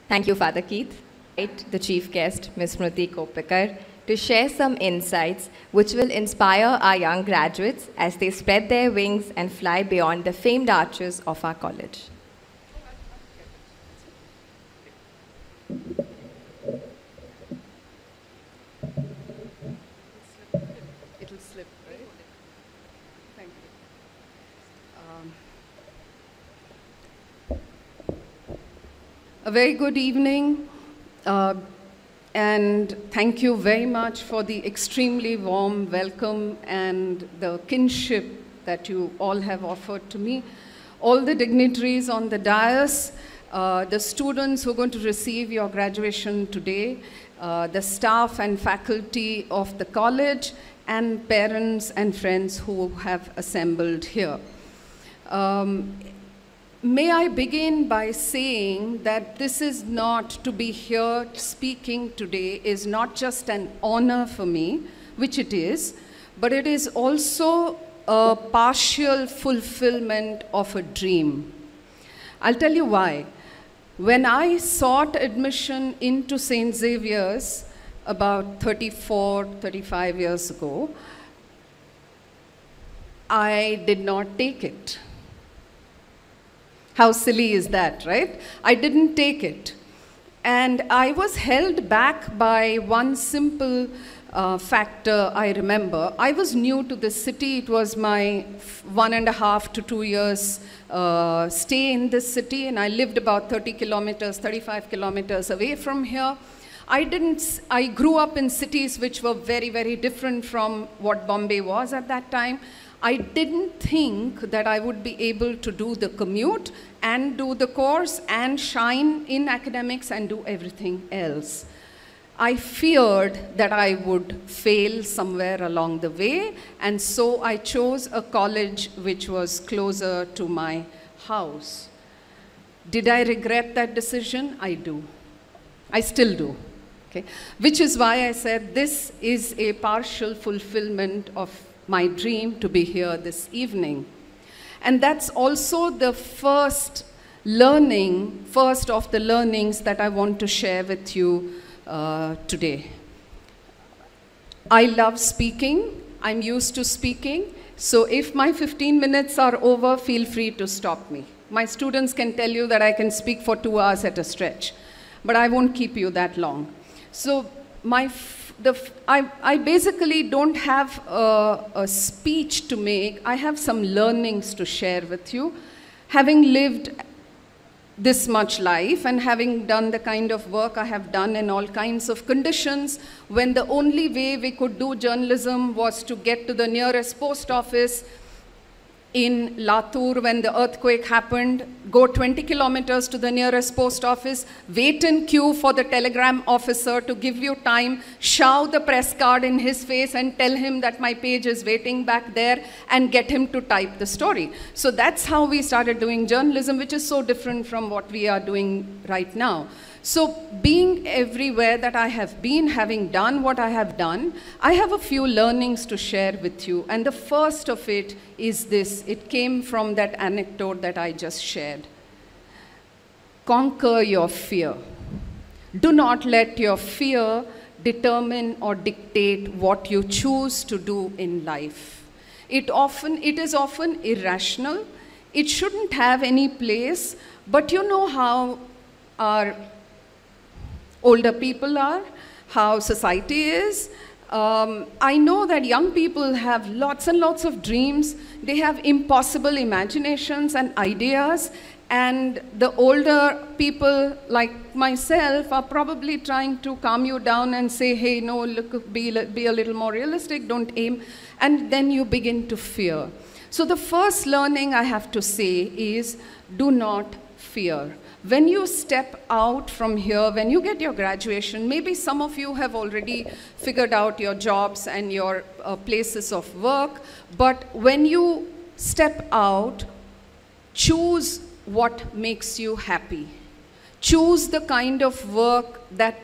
Thank you, Father Keith. The chief guest, Ms. Smriti Kopikar, to share some insights which will inspire our young graduates as they spread their wings and fly beyond the famed arches of our college. It'll slip, right? Thank you. A very good evening, and thank you very much for the extremely warm welcome and the kinship that you all have offered to me. All the dignitaries on the dais, the students who are going to receive your graduation today, the staff and faculty of the college, and parents and friends who have assembled here. May I begin by saying that this is not, to be here speaking today is not just an honor for me, which it is, but it is also a partial fulfillment of a dream. I'll tell you why. When I sought admission into St. Xavier's about 35 years ago, I did not take it. How silly is that, right? I didn't take it. And I was held back by one simple factor I remember. I was new to this city. It was my 1.5 to 2 years stay in this city, and I lived about 35 kilometers away from here. I grew up in cities which were very, very different from what Bombay was at that time. I didn't think that I would be able to do the commute and do the course and shine in academics and do everything else. I feared that I would fail somewhere along the way, and so I chose a college which was closer to my house. Did I regret that decision? I do. I still do. Okay? Which is why I said this is a partial fulfillment of my dream to be here this evening. And that's also the first of the learnings that I want to share with you today. I love speaking. I'm used to speaking. So if my 15 minutes are over, feel free to stop me. My students can tell you that I can speak for 2 hours at a stretch, but I won't keep you that long. So I basically don't have a speech to make. I have some learnings to share with you. Having lived this much life and having done the kind of work I have done in all kinds of conditions, when the only way we could do journalism was to get to the nearest post office in Latur when the earthquake happened, go 20 kilometers to the nearest post office, wait in queue for the telegram officer to give you time, shove the press card in his face and tell him that my page is waiting back there, and get him to type the story. So that's how we started doing journalism, which is so different from what we are doing right now. So being everywhere that I have been, having done what I have done, I have a few learnings to share with you. And the first of it is this. It came from that anecdote that I just shared. Conquer your fear. Do not let your fear determine or dictate what you choose to do in life. It is often irrational. It shouldn't have any place, but you know how our older people are, how society is. I know that young people have lots and lots of dreams. They have impossible imaginations and ideas. And the older people like myself are probably trying to calm you down and say, hey, no, look, be a little more realistic, don't aim. And then you begin to fear. So the first learning I have to say is, do not fear. When you step out from here, when you get your graduation, maybe some of you have already figured out your jobs and your places of work, but when you step out, choose what makes you happy. Choose the kind of work that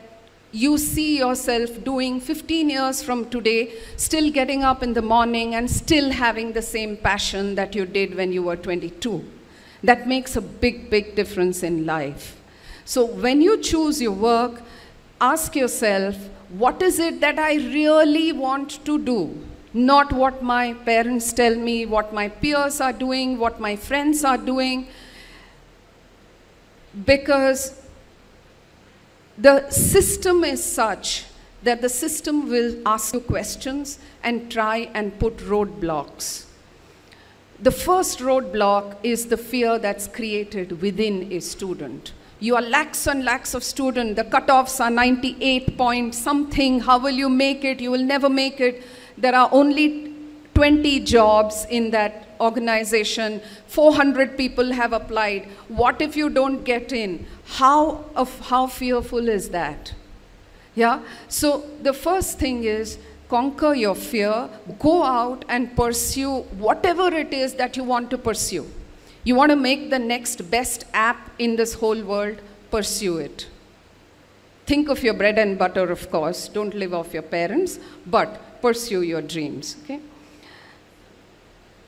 you see yourself doing 15 years from today, still getting up in the morning and still having the same passion that you did when you were 22. That makes a big, big difference in life. So when you choose your work, ask yourself, what is it that I really want to do? Not what my parents tell me, what my peers are doing, what my friends are doing. Because the system is such that the system will ask you questions and try and put roadblocks. The first roadblock is the fear that's created within a student. You are lakhs and lakhs of students, the cutoffs are 98 point something, how will you make it? You will never make it. There are only 20 jobs in that organization, 400 people have applied. What if you don't get in? How fearful is that? Yeah, so the first thing is conquer your fear, go out and pursue whatever it is that you want to pursue. You want to make the next best app in this whole world, pursue it. Think of your bread and butter, of course, don't live off your parents, but pursue your dreams, okay?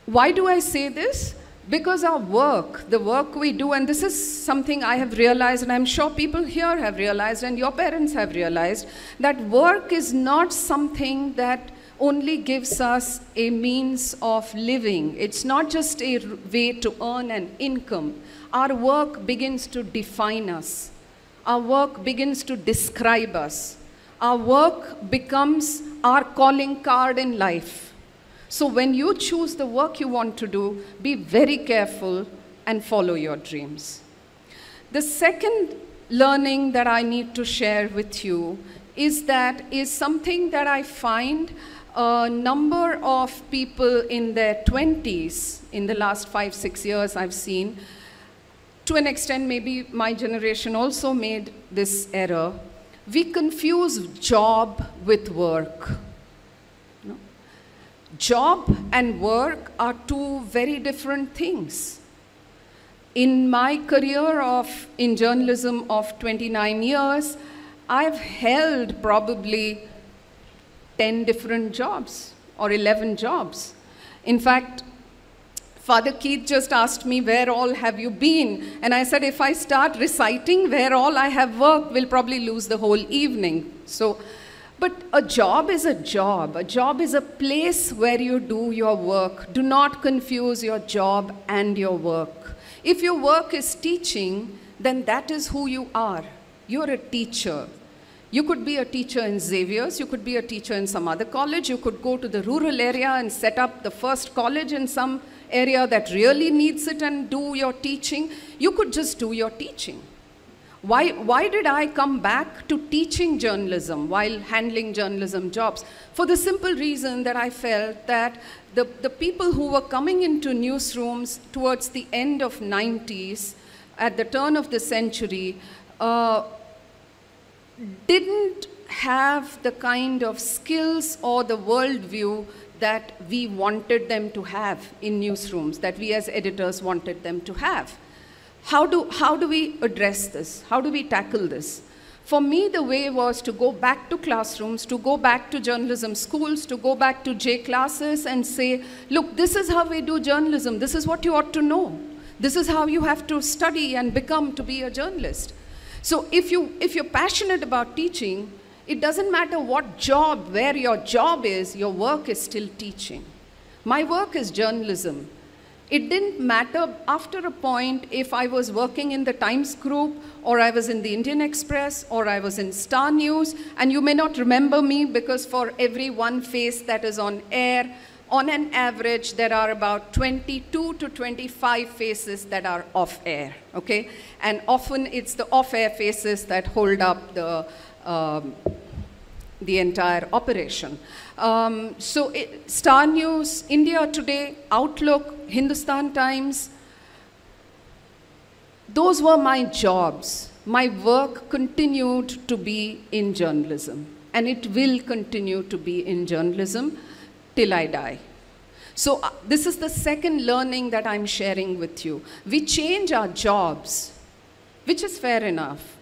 Why do I say this? Because our work, the work we do, and this is something I have realized, and I'm sure people here have realized, and your parents have realized, that work is not something that only gives us a means of living. It's not just a way to earn an income. Our work begins to define us. Our work begins to describe us. Our work becomes our calling card in life. So when you choose the work you want to do, be very careful and follow your dreams. The second learning that I need to share with you is something that I find a number of people in their 20s, in the last 5-6 years I've seen, to an extent maybe my generation also made this error. We confuse job with work. No? Job and work are two very different things. In my career in journalism of 29 years, I've held probably 10 different jobs or 11 jobs. In fact, Father Keith just asked me, where all have you been? And I said, if I start reciting where all I have worked, we'll probably lose the whole evening. So, but a job is a job. A job is a place where you do your work. Do not confuse your job and your work. If your work is teaching, then that is who you are. You're a teacher. You could be a teacher in Xavier's, you could be a teacher in some other college, you could go to the rural area and set up the first college in some area that really needs it and do your teaching. You could just do your teaching. Why did I come back to teaching journalism while handling journalism jobs? For the simple reason that I felt that the people who were coming into newsrooms towards the end of 90s, at the turn of the century, didn't have the kind of skills or the worldview that we wanted them to have in newsrooms, that we as editors wanted them to have. How do we address this? How do we tackle this? For me, the way was to go back to classrooms, to go back to journalism schools, to go back to J classes and say, look, this is how we do journalism. This is what you ought to know. This is how you have to study and become to be a journalist. So if you're passionate about teaching, it doesn't matter what job, where your job is, your work is still teaching. My work is journalism. It didn't matter after a point if I was working in the Times Group, or I was in the Indian Express, or I was in Star News, and you may not remember me because for every one face that is on air, on an average, there are about 22 to 25 faces that are off air, okay? And often it's the off-air faces that hold up the entire operation. Star News, India Today, Outlook, Hindustan Times, those were my jobs. My work continued to be in journalism, and it will continue to be in journalism till I die. So this is the second learning that I'm sharing with you. We change our jobs, which is fair enough.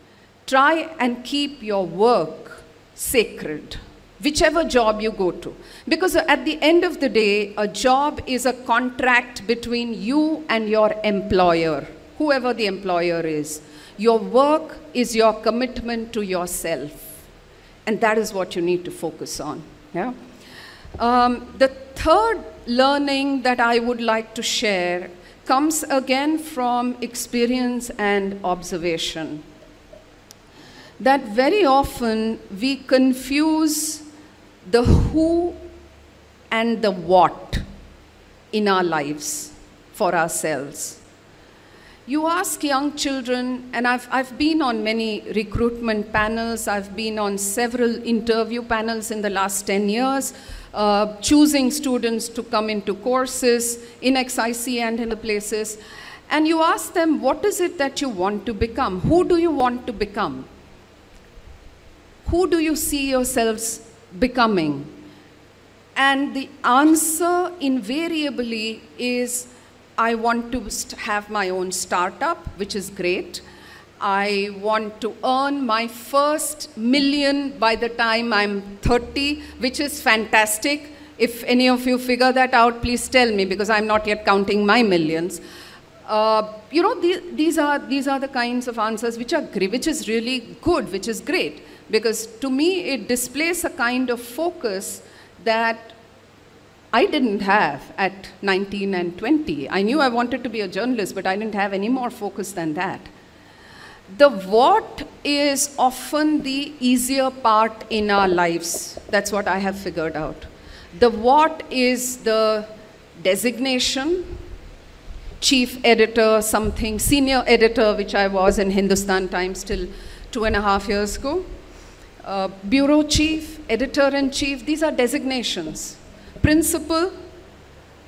Try and keep your work sacred, whichever job you go to. Because at the end of the day, a job is a contract between you and your employer, whoever the employer is. Your work is your commitment to yourself. And that is what you need to focus on. Yeah? The third learning that I would like to share comes again from experience and observation. That very often we confuse the who and the what in our lives for ourselves. You ask young children, and I've been on many recruitment panels, I've been on several interview panels in the last 10 years, choosing students to come into courses in XIC and in the places, and you ask them, what is it that you want to become? Who do you want to become? Who do you see yourselves becoming? And the answer invariably is, I want to have my own startup, which is great. I want to earn my first million by the time I'm 30, which is fantastic. If any of you figure that out, please tell me, because I'm not yet counting my millions. You know, these are the kinds of answers which are great, which is really good, which is great. Because to me, it displays a kind of focus that I didn't have at 19 and 20. I knew I wanted to be a journalist, but I didn't have any more focus than that. The what is often the easier part in our lives. That's what I have figured out. The what is the designation, chief editor, something, senior editor, which I was in Hindustan Times till 2.5 years ago. Bureau chief, editor-in-chief, these are designations. Principal,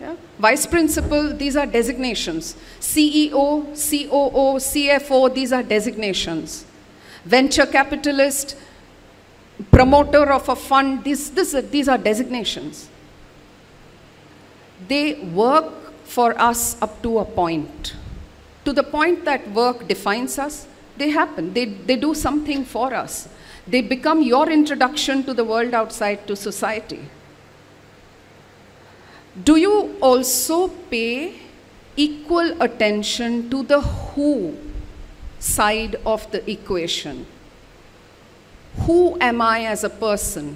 yeah, vice principal, these are designations. CEO, COO, CFO, these are designations. Venture capitalist, promoter of a fund, these are designations. They work for us up to a point. To the point that work defines us, they happen. They do something for us. They become your introduction to the world outside, to society. Do you also pay equal attention to the who side of the equation? Who am I as a person?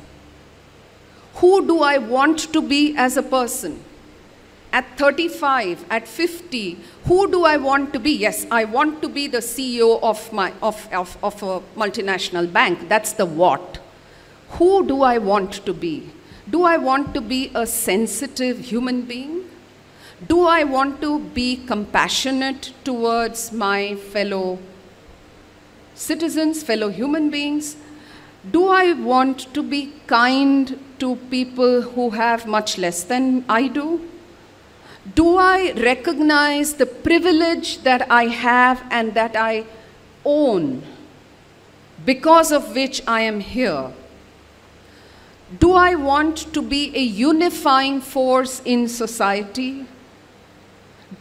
Who do I want to be as a person? At 35, at 50, who do I want to be? Yes, I want to be the CEO of a multinational bank. That's the what. Who do I want to be? Do I want to be a sensitive human being? Do I want to be compassionate towards my fellow citizens, fellow human beings? Do I want to be kind to people who have much less than I do? Do I recognize the privilege that I have and that I own, because of which I am here? Do I want to be a unifying force in society?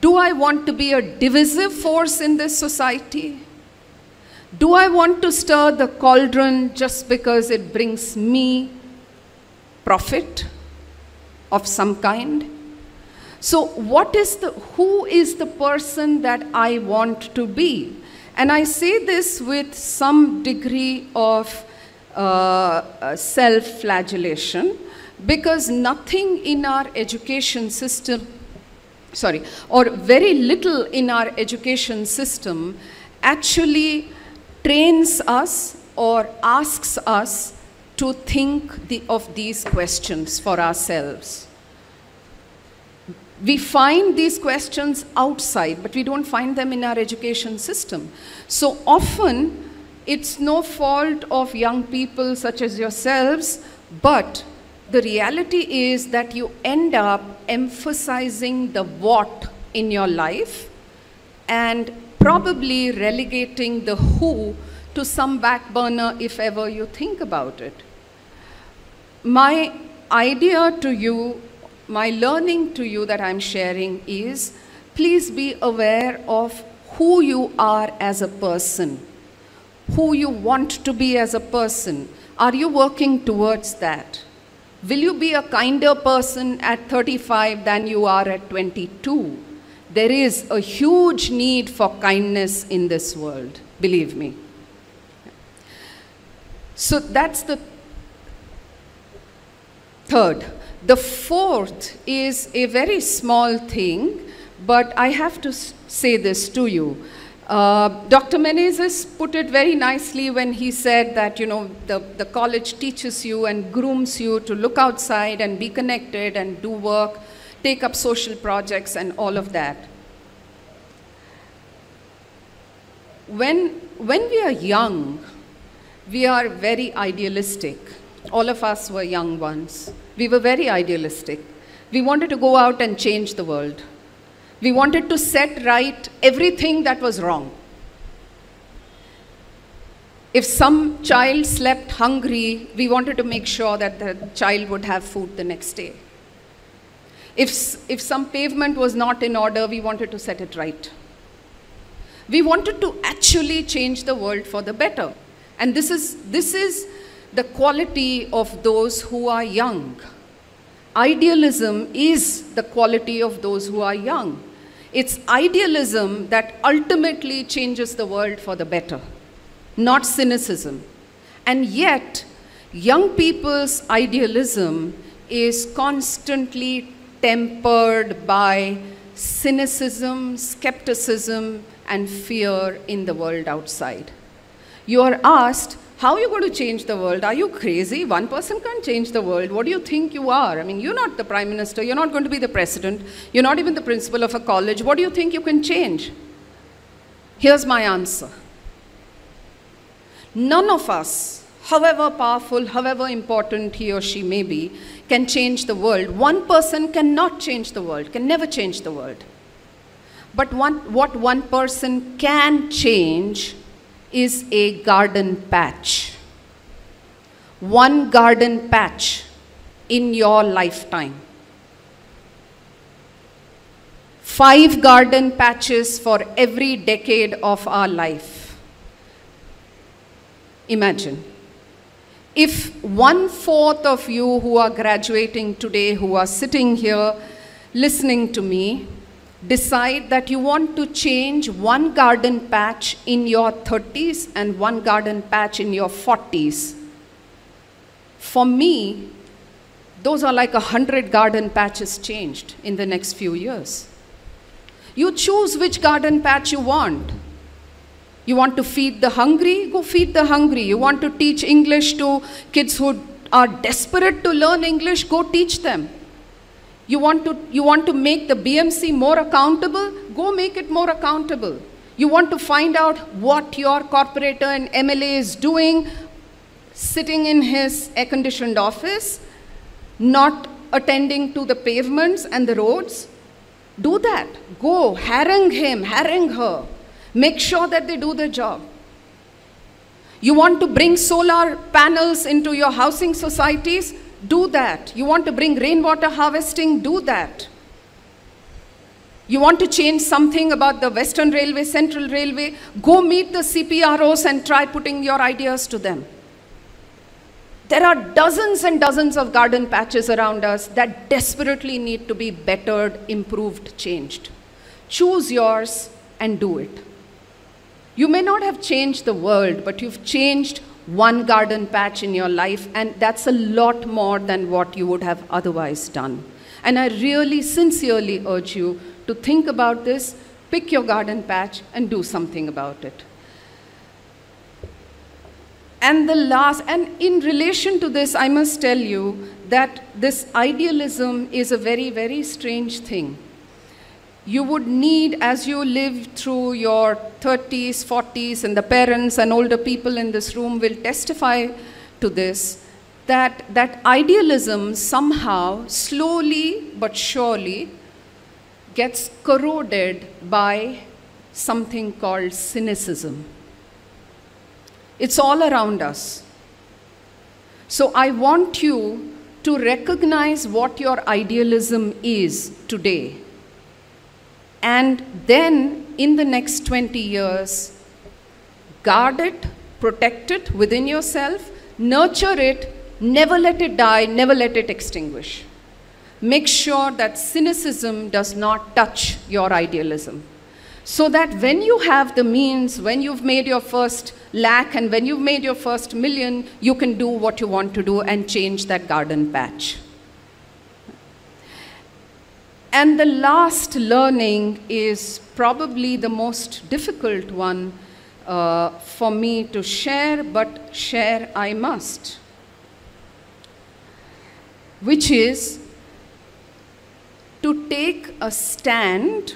Do I want to be a divisive force in this society? Do I want to stir the cauldron just because it brings me profit of some kind? So who is the person that I want to be? And I say this with some degree of self-flagellation, because nothing in our education system, or very little in our education system actually trains us or asks us to think of these questions for ourselves. We find these questions outside, but we don't find them in our education system. So often, it's no fault of young people such as yourselves, but the reality is that you end up emphasizing the what in your life and probably relegating the who to some back burner if ever you think about it. My idea to you, my learning to you that I'm sharing is, please be aware of who you are as a person, who you want to be as a person. Are you working towards that? Will you be a kinder person at 35 than you are at 22? There is a huge need for kindness in this world. believe me. So that's the third. The fourth is a very small thing, but I have to say this to you. Dr. Menezes put it very nicely when he said that, you know, the college teaches you and grooms you to look outside and be connected and do work, take up social projects and all of that. When we are young, we are very idealistic. All of us were young once. We were very idealistic. We wanted to go out and change the world. We wanted to set right everything that was wrong. If some child slept hungry, we wanted to make sure that the child would have food the next day. If some pavement was not in order, we wanted to set it right. We wanted to actually change the world for the better. And this is the quality of those who are young. Idealism is the quality of those who are young. It's idealism that ultimately changes the world for the better, not cynicism. And yet, young people's idealism is constantly tempered by cynicism, skepticism, and fear in the world outside. You are asked, how are you going to change the world? Are you crazy? One person can't change the world. What do you think you are? I mean, you're not the prime minister. You're not going to be the president. You're not even the principal of a college. What do you think you can change? Here's my answer. None of us, however powerful, however important he or she may be, can change the world. One person cannot change the world, can never change the world. But what one person can change is a garden patch. One garden patch in your lifetime. 5 garden patches for every decade of our life. Imagine. If 1/4 of you who are graduating today, who are sitting here listening to me, decide that you want to change one garden patch in your 30s and one garden patch in your 40s. For me, those are like 100 garden patches changed in the next few years. You choose which garden patch you want. You want to feed the hungry? Go feed the hungry. You want to teach English to kids who are desperate to learn English? Go teach them. You want to make the B.M.C more accountable? Go make it more accountable. You want to find out what your corporator and MLA is doing, sitting in his air-conditioned office, not attending to the pavements and the roads? Do that. Go, harangue him, harangue her. Make sure that they do their job. You want to bring solar panels into your housing societies? Do that. You want to bring rainwater harvesting? Do that. You want to change something about the Western Railway, Central Railway? Go meet the CPROs and try putting your ideas to them. There are dozens and dozens of garden patches around us that desperately need to be bettered, improved, changed. Choose yours and do it. You may not have changed the world, but you've changed one garden patch in your life, and that's a lot more than what you would have otherwise done. And I really sincerely urge you to think about this, pick your garden patch and do something about it. And and in relation to this, I must tell you that this idealism is a very, very strange thing. You would need, as you live through your 30s, 40s, and the parents and older people in this room will testify to this, that idealism somehow, slowly but surely, gets corroded by something called cynicism. It's all around us. So I want you to recognize what your idealism is today. And then, in the next 20 years, guard it, protect it within yourself, nurture it, never let it die, never let it extinguish. Make sure that cynicism does not touch your idealism. So that when you have the means, when you've made your first lakh and when you've made your first million, you can do what you want to do and change that garden patch. And the last learning is probably the most difficult one for me to share, but share I must, which is to take a stand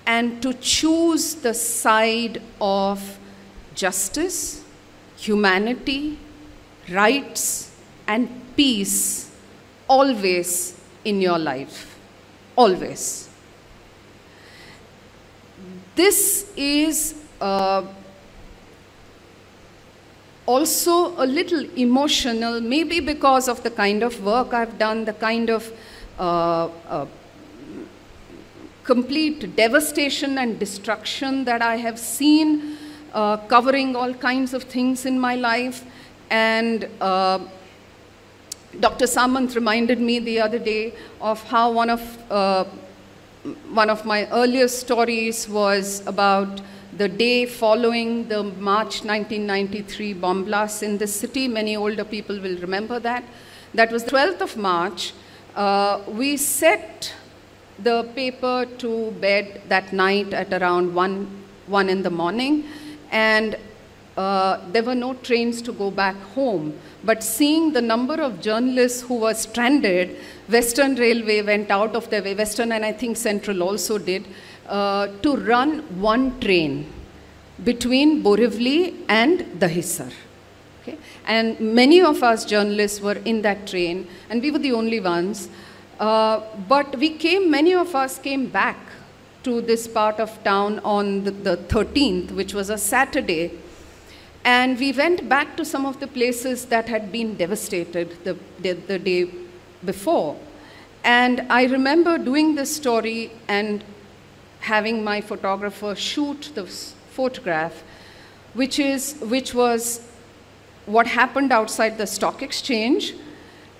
and to choose the side of justice, humanity, rights, and peace always in your life, always. This is also a little emotional, maybe because of the kind of work I've done, the kind of complete devastation and destruction that I have seen, covering all kinds of things in my life. And Dr. Samant reminded me the other day of how one of my earliest stories was about the day following the March 1993 bomb blast in this city. Many older people will remember that. That was the 12th of March. We set the paper to bed that night at around 1 in the morning, and there were no trains to go back home. But seeing the number of journalists who were stranded, Western Railway went out of their way, Western and I think Central also did, to run one train between Borivali and Dahisar. Okay? And many of us journalists were in that train, and we were the only ones. But many of us came back to this part of town on the 13th, which was a Saturday. And we went back to some of the places that had been devastated the day before. And I remember doing this story and having my photographer shoot this photograph, which was what happened outside the stock exchange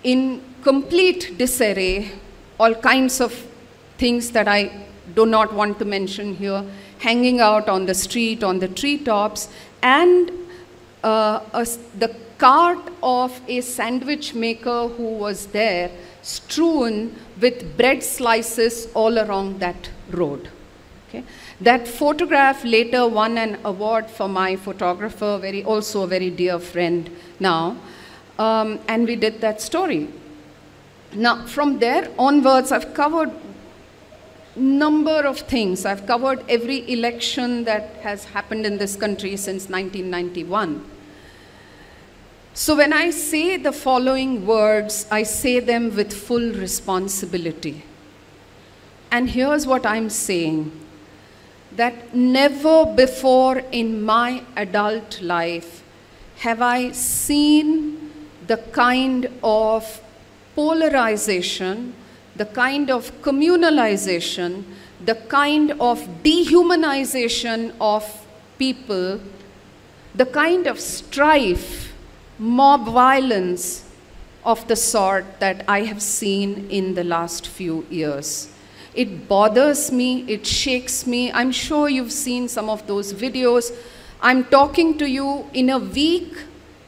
in complete disarray, all kinds of things that I do not want to mention here, hanging out on the street, on the treetops, and the cart of a sandwich maker who was there, strewn with bread slices all along that road. Okay? That photograph later won an award for my photographer, also a very dear friend now, and we did that story. Now, from there onwards, I've covered number of things. I've covered every election that has happened in this country since 1991. So when I say the following words, I say them with full responsibility. And here's what I'm saying, that never before in my adult life have I seen the kind of polarization, the kind of communalization, the kind of dehumanization of people, the kind of strife, mob violence of the sort that I have seen in the last few years. It bothers me, it shakes me. I'm sure you've seen some of those videos. I'm talking to you in a week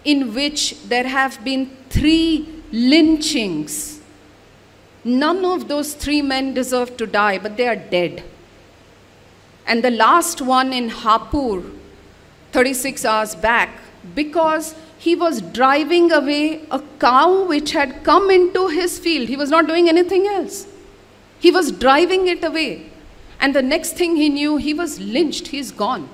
in which there have been 3 lynchings. None of those 3 men deserve to die, but they are dead. And the last one in Hapur, 36 hours back, because he was driving away a cow which had come into his field. He was not doing anything else. He was driving it away. And the next thing he knew, he was lynched. He's gone.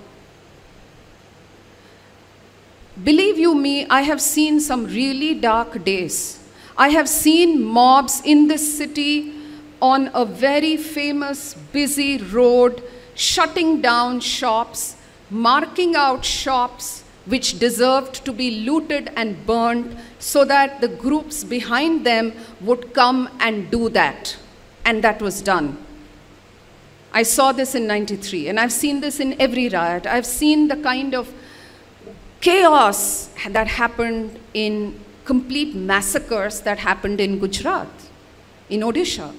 Believe you me, I have seen some really dark days. I have seen mobs in this city on a very famous, busy road, shutting down shops, marking out shops which deserved to be looted and burned so that the groups behind them would come and do that. And that was done. I saw this in '93, and I've seen this in every riot. I've seen the kind of chaos that happened in complete massacres that happened in Gujarat, in Odisha.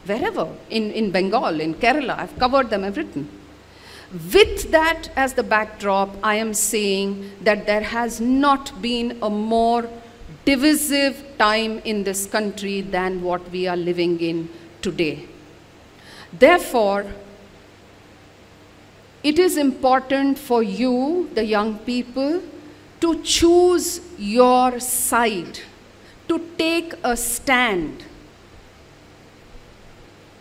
wherever, in Bengal, in Kerala, I've covered them, I've written. With that as the backdrop, I am saying that there has not been a more divisive time in this country than what we are living in today. Therefore, it is important for you, the young people, to choose your side, to take a stand.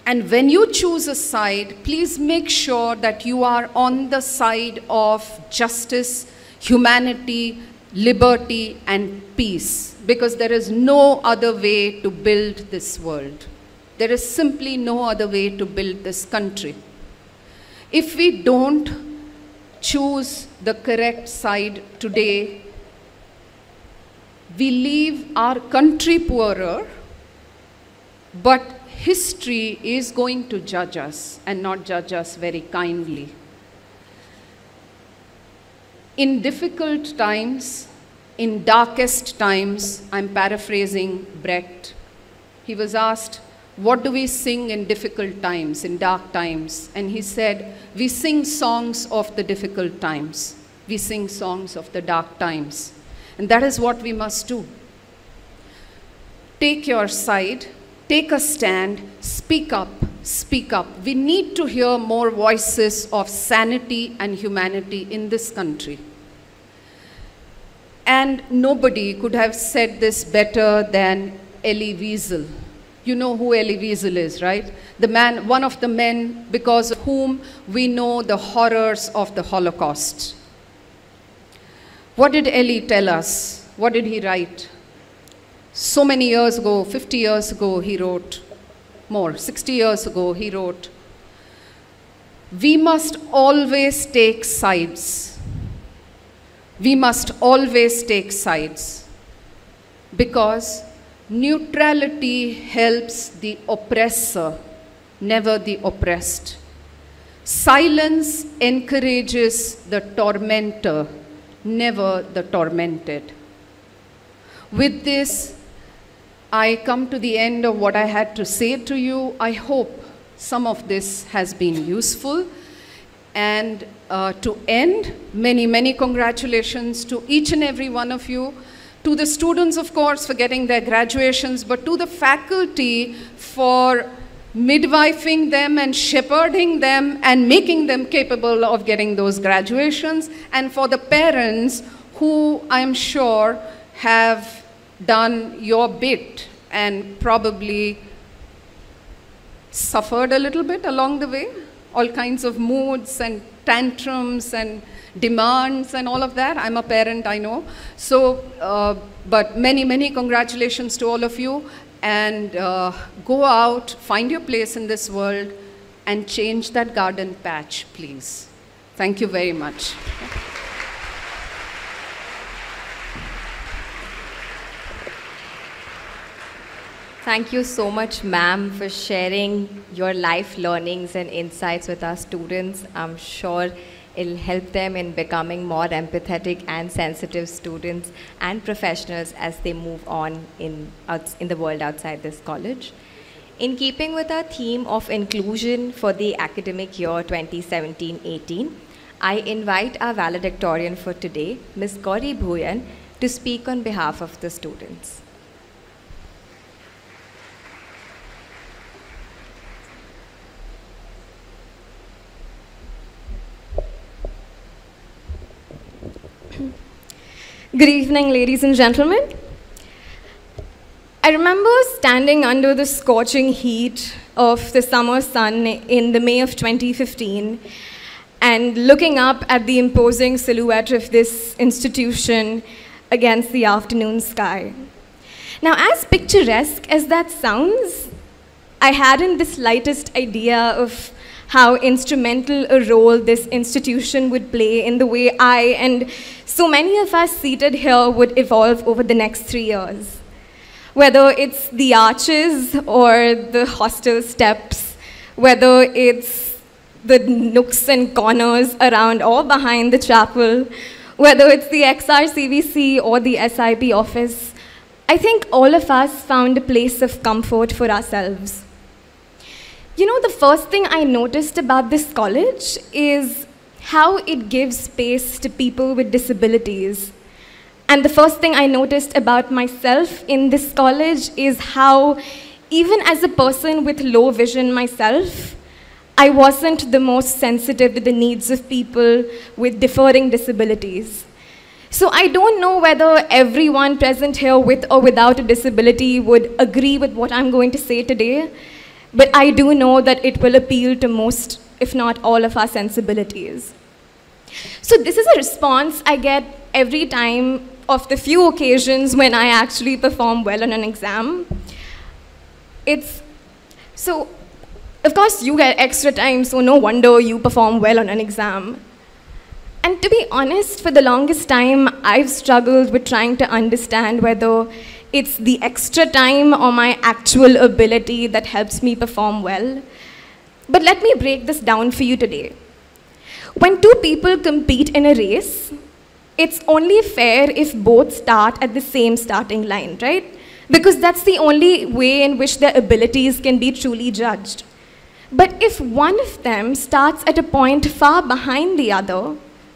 And when you choose a side, please make sure that you are on the side of justice, humanity, liberty, and peace, because there is no other way to build this world. There is simply no other way to build this country. If we don't choose the correct side today, we leave our country poorer, but history is going to judge us, and not judge us very kindly. In difficult times, in darkest times, I'm paraphrasing Brecht, he was asked, what do we sing in difficult times, in dark times? And he said, we sing songs of the difficult times. We sing songs of the dark times. And that is what we must do. Take your side, take a stand, speak up, speak up. We need to hear more voices of sanity and humanity in this country. And nobody could have said this better than Elie Wiesel. You know who Elie Wiesel is, right? The man, one of the men because of whom we know the horrors of the Holocaust. What did Elie tell us? What did he write? So many years ago, 50 years ago, he wrote, more, 60 years ago, he wrote, we must always take sides. We must always take sides, because neutrality helps the oppressor, never the oppressed. Silence encourages the tormentor, never the tormented. With this, I come to the end of what I had to say to you. I hope some of this has been useful. And to end, many, many congratulations to each and every one of you. To the students, of course, for getting their graduations, but to the faculty for midwifing them and shepherding them and making them capable of getting those graduations, and for the parents who I'm sure have done your bit and probably suffered a little bit along the way, all kinds of moods and tantrums and demands and all of that. I'm a parent, I know. So, but many, many congratulations to all of you, and go out, find your place in this world, and change that garden patch, please. Thank you very much. Thank you so much, ma'am, for sharing your life learnings and insights with our students. I'm sure it'll help them in becoming more empathetic and sensitive students and professionals as they move on in the world outside this college. In keeping with our theme of inclusion for the academic year 2017-18, I invite our valedictorian for today, Ms. Gauri Bhuyan, to speak on behalf of the students. Good evening, ladies and gentlemen. I remember standing under the scorching heat of the summer sun in the May of 2015 and looking up at the imposing silhouette of this institution against the afternoon sky. Now, as picturesque as that sounds, I hadn't the slightest idea of how instrumental a role this institution would play in the way I and so many of us seated here would evolve over the next 3 years. Whether it's the arches or the hostel steps, whether it's the nooks and corners around or behind the chapel, whether it's the XRCVC or the SIP office, I think all of us found a place of comfort for ourselves. You know, the first thing I noticed about this college is how it gives space to people with disabilities. And the first thing I noticed about myself in this college is how, even as a person with low vision myself, I wasn't the most sensitive to the needs of people with differing disabilities. So I don't know whether everyone present here with or without a disability would agree with what I'm going to say today, but I do know that it will appeal to most, if not all, of our sensibilities. So this is a response I get every time of the few occasions when I actually perform well on an exam. So, of course, you get extra time, so no wonder you perform well on an exam. And to be honest, for the longest time, I've struggled with trying to understand whether it's the extra time or my actual ability that helps me perform well. But let me break this down for you today. When two people compete in a race, it's only fair if both start at the same starting line, right? Because that's the only way in which their abilities can be truly judged. But if one of them starts at a point far behind the other,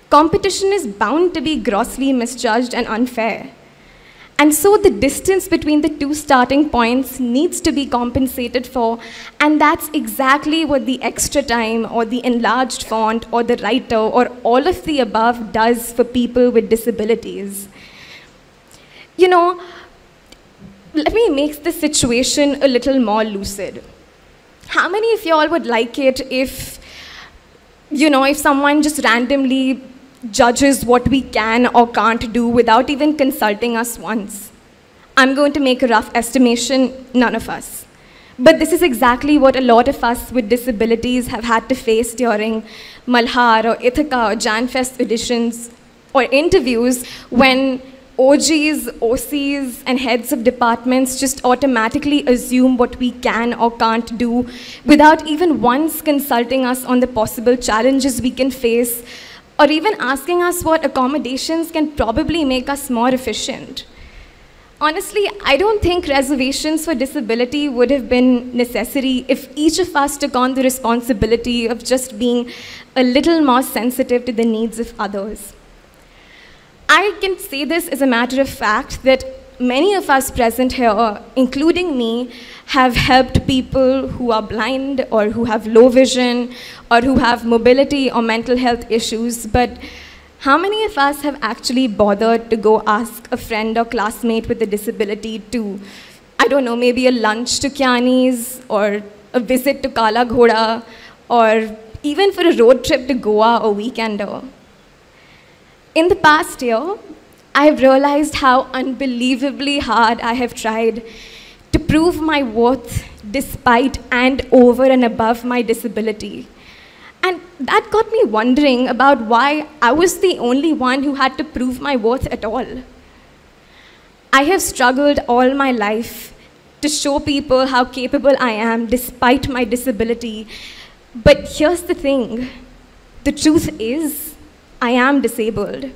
competition is bound to be grossly misjudged and unfair. And so the distance between the two starting points needs to be compensated for, and that's exactly what the extra time or the enlarged font or the writer or all of the above does for people with disabilities. You know, let me make the situation a little more lucid. How many of y'all would like it if, if someone just randomly judges what we can or can't do without even consulting us once? I'm going to make a rough estimation, none of us. But this is exactly what a lot of us with disabilities have had to face during Malhar or Ithaca or JanFest editions or interviews when OGs, OCs, and heads of departments just automatically assume what we can or can't do without even once consulting us on the possible challenges we can face, or even asking us what accommodations can probably make us more efficient. Honestly, I don't think reservations for disability would have been necessary if each of us took on the responsibility of just being a little more sensitive to the needs of others. I can say this as a matter of fact that many of us present here, including me, have helped people who are blind or who have low vision or who have mobility or mental health issues, but how many of us have actually bothered to go ask a friend or classmate with a disability to, I don't know, maybe a lunch to Kiani's or a visit to Kala Ghoda or even for a road trip to Goa or weekender? In the past year, I have realized how unbelievably hard I have tried to prove my worth despite and over and above my disability. And that got me wondering about why I was the only one who had to prove my worth at all. I have struggled all my life to show people how capable I am despite my disability. But here's the thing. The truth is, I am disabled.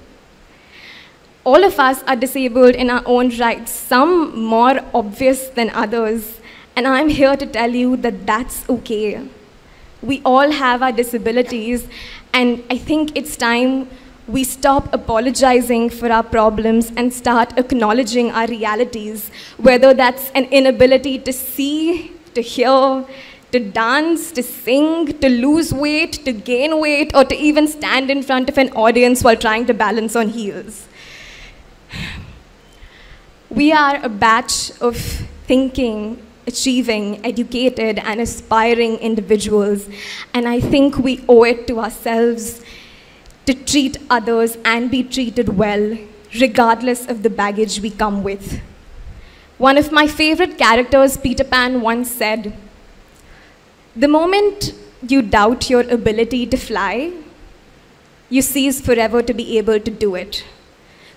All of us are disabled in our own right, some more obvious than others. And I'm here to tell you that that's okay. We all have our disabilities, and I think it's time we stop apologizing for our problems and start acknowledging our realities, whether that's an inability to see, to hear, to dance, to sing, to lose weight, to gain weight, or to even stand in front of an audience while trying to balance on heels. We are a batch of thinking, achieving, educated, and aspiring individuals, and I think we owe it to ourselves to treat others and be treated well, regardless of the baggage we come with. One of my favorite characters, Peter Pan, once said, "The moment you doubt your ability to fly, you cease forever to be able to do it."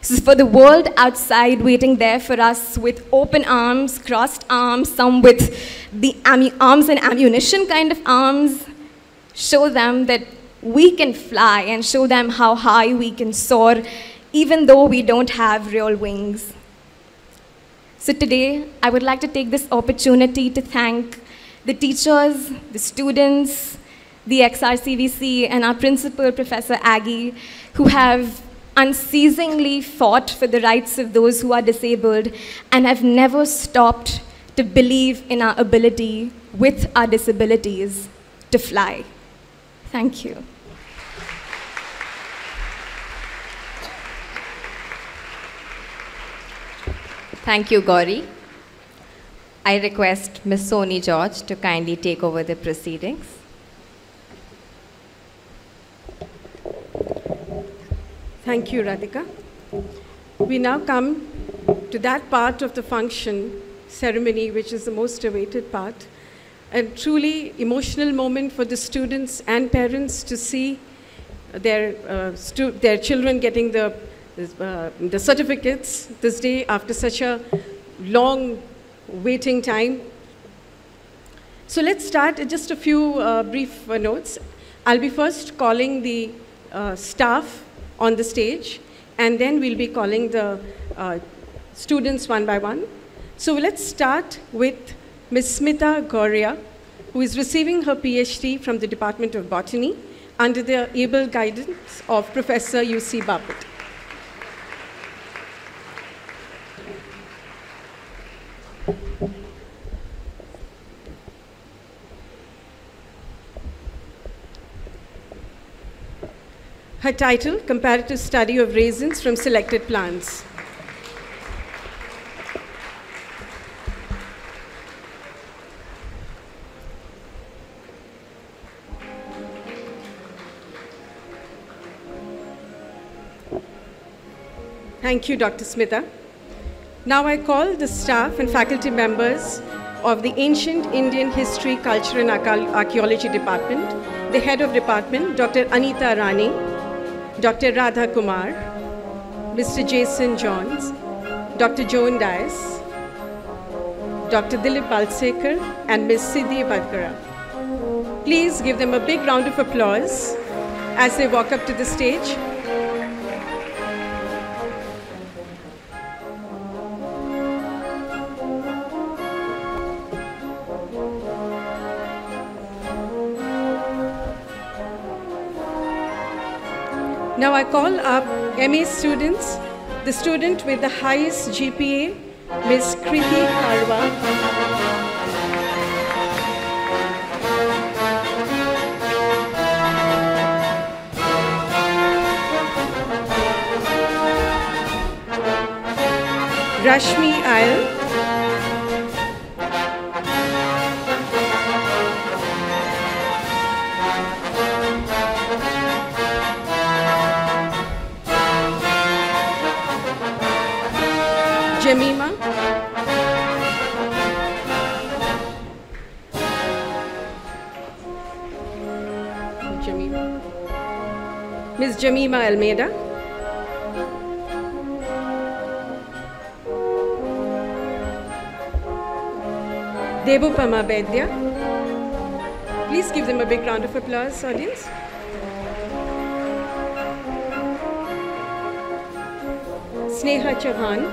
So for the world outside waiting there for us with open arms, crossed arms, some with the arms and ammunition kind of arms, show them that we can fly and show them how high we can soar, even though we don't have real wings. So today, I would like to take this opportunity to thank the teachers, the students, the XRCVC, and our principal, Professor Aggie, who have unceasingly fought for the rights of those who are disabled and have never stopped to believe in our ability, with our disabilities, to fly. Thank you. Thank you, Gauri. I request Ms. Soni George to kindly take over the proceedings. Thank you, Radhika. We now come to that part of the function ceremony, which is the most awaited part. A truly emotional moment for the students and parents to see their children getting the certificates this day after such a long waiting time. So let's start with just a few brief notes. I'll be first calling the staff on the stage, and then we'll be calling the students one by one. So let's start with Ms. Smita Gauria, who is receiving her PhD from the Department of Botany under the able guidance of Professor U.C. Bapat. Her title, Comparative Study of Raisins from Selected Plants. Thank you, Dr. Smita. Now I call the staff and faculty members of the Ancient Indian History, Culture and Archaeology Department, the head of department, Dr. Anita Rani, Dr. Radha Kumar, Mr. Jason Johns, Dr. Joan Dias, Dr. Dilip Balsekar, and Ms. Siddhi Badkara. Please give them a big round of applause as they walk up to the stage. Now I call up MA students, the student with the highest GPA, Ms. Kriti Karwa. Rashmi Ayal. Jamima. Ms. Jamima Almeida. Debupama Bedya. Please give them a big round of applause, audience. Sneha Chauhan.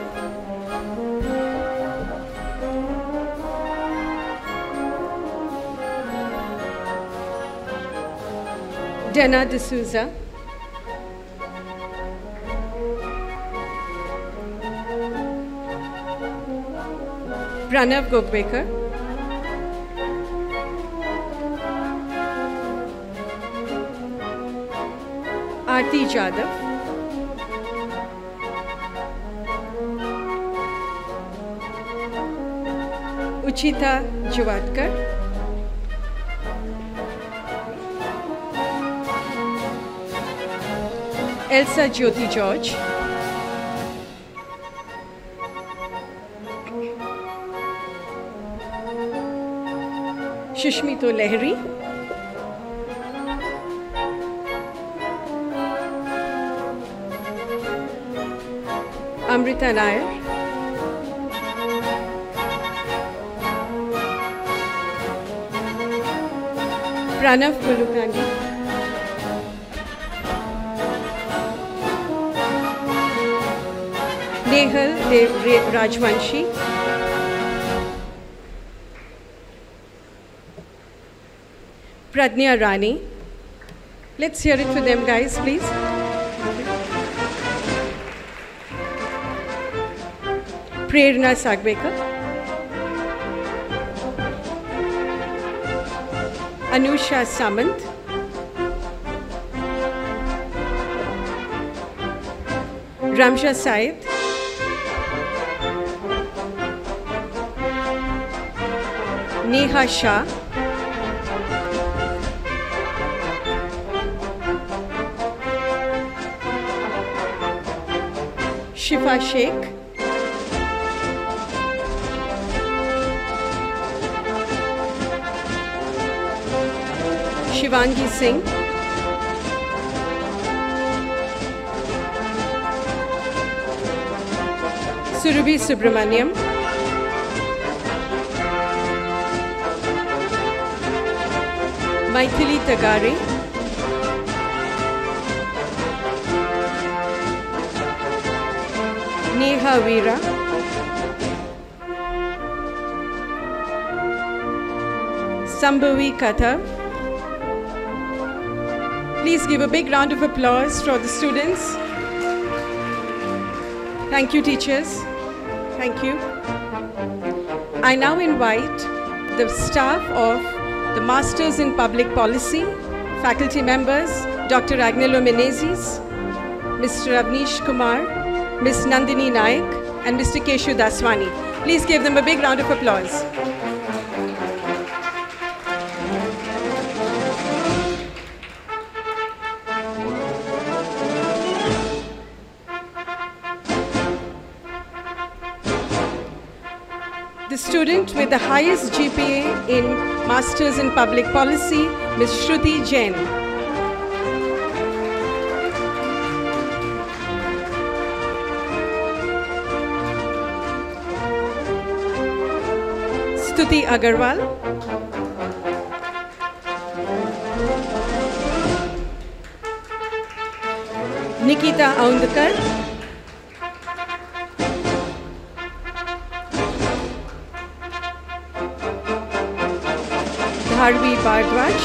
Dana D'Souza. Pranav Gokbekar. Aarti Jadhav. Uchita Javatkar. Elsa Jyoti George. Shushmito Lahiri. Amrita Nair. Pranav Kulukandi. Nehal Dev Rajwanshi. Pradnya Rani. Let's hear it for them, guys, please. Prerna Sagbekar. Anusha Samant. Ramsha Said. Neha Shah. Shifa Sheikh. Shivangi Singh. Surabhi Subramaniam. Maithili Tagare. Neha Veera. Sambhavi Katha. Please give a big round of applause for the students. Thank you, teachers. Thank you. I now invite the staff of the Masters in Public Policy, faculty members, Dr. Agnello Menezes, Mr. Avnish Kumar, Ms. Nandini Naik, and Mr. Keshu Daswani. Please give them a big round of applause. The student with the highest GPA in Masters in Public Policy, Ms. Shruti Jain. Stuti Agarwal. Nikita Aundkar. Dharvi Bhardwaj.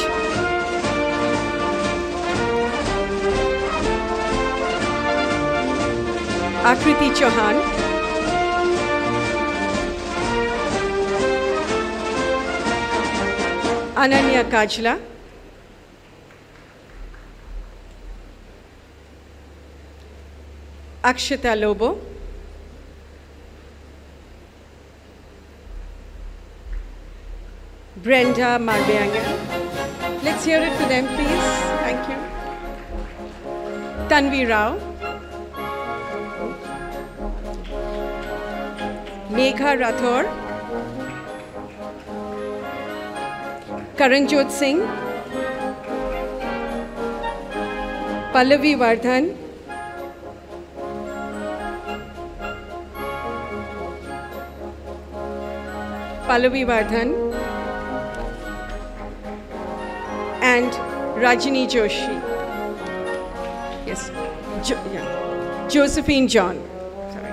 Akriti Chauhan. Ananya Kajla. Akshita Lobo. Brenda Marbianga. Let's hear it for them, please. Thank you. Tanvi Rao. Megha Rathore. Karanjot Singh. Pallavi Vardhan. Pallavi Vardhan. And Rajini Joshi. Yes, Josephine John. Sorry.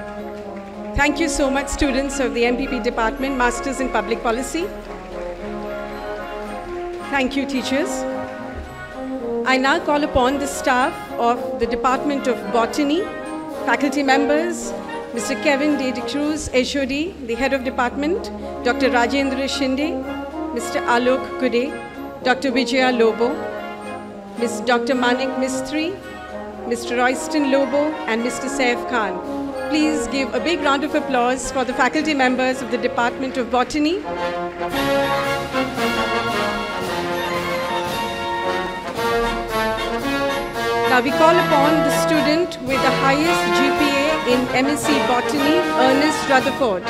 Thank you so much, students of the MPP Department, Masters in Public Policy. Thank you, teachers. I now call upon the staff of the Department of Botany, faculty members, Mr. Kevin De Cruz, HOD, the head of department, Dr. Rajendra Shinde, Mr. Alok Kude, Dr. Vijaya Lobo, Ms. Dr. Manik Mistry, Mr. Royston Lobo, and Mr. Saif Khan. Please give a big round of applause for the faculty members of the Department of Botany. Now we call upon the student with the highest GPA in M.Sc. Botany, Ernest Rutherford.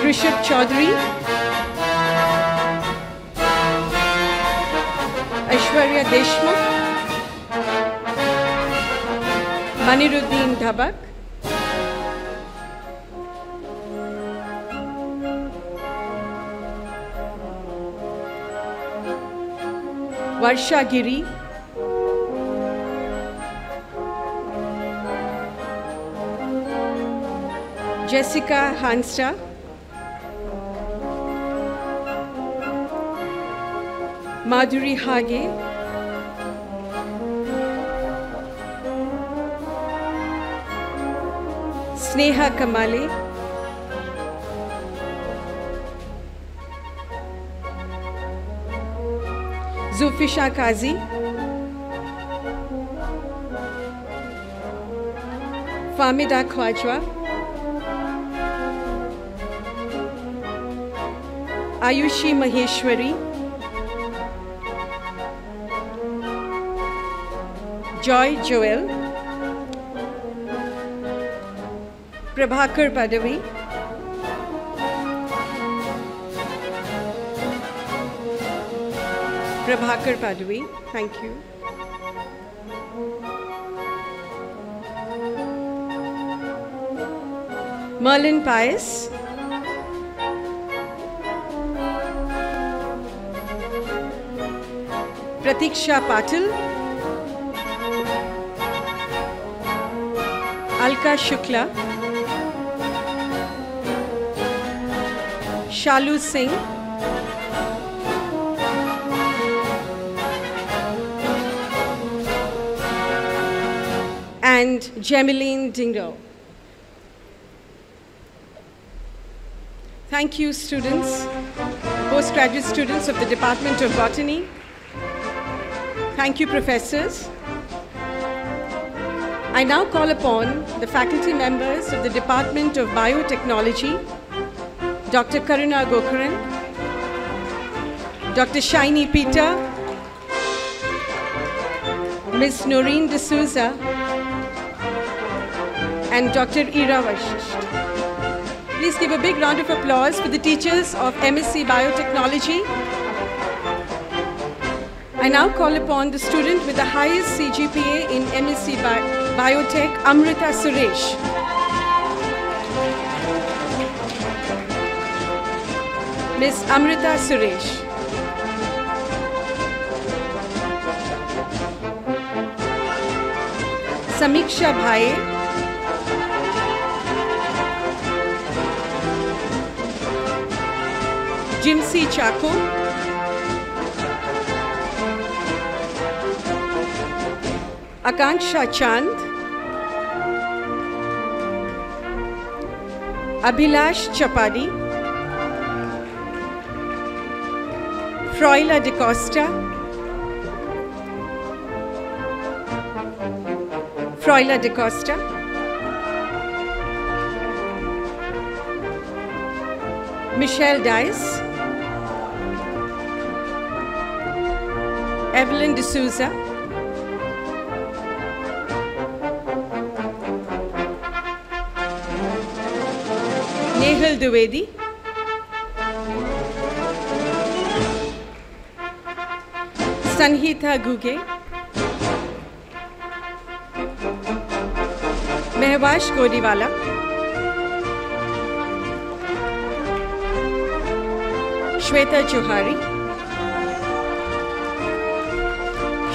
Rishabh Chaudhary. Aishwarya Deshmukh. Maniruddin Dhabak. Varsha Giri. Jessica Hansta, Madhuri Hage, Sneha Kamale, Zulfisha Kazi, Famida Khwajwa, Ayushi Maheshwari, Joy Joel, Prabhakar Padavi, Prabhakar Padavi, thank you. Merlin Pius, Pratiksha Patil, Alka Shukla, Shalu Singh, and Jemiline Dingdo. Thank you, students, postgraduate students of the Department of Botany. Thank you, professors. I now call upon the faculty members of the Department of Biotechnology, Dr. Karuna Gokaran, Dr. Shiny Peter, Ms. Noreen D'Souza, and Dr. Ira Vashisht. Please give a big round of applause for the teachers of M.Sc Biotechnology. I now call upon the student with the highest CGPA in M.Sc Biotech, Amrita Suresh. Ms. Amrita Suresh. Samiksha Bhaye. Jimsi Chako, Akanksha Chand, Abhilash Chapadi, Froila de Costa, Froila de Costa, Michelle Dice, Evelyn D'Souza, Nehal Dwivedi, Sanhita Guge, Mehwash Godiwala, Shweta Johari,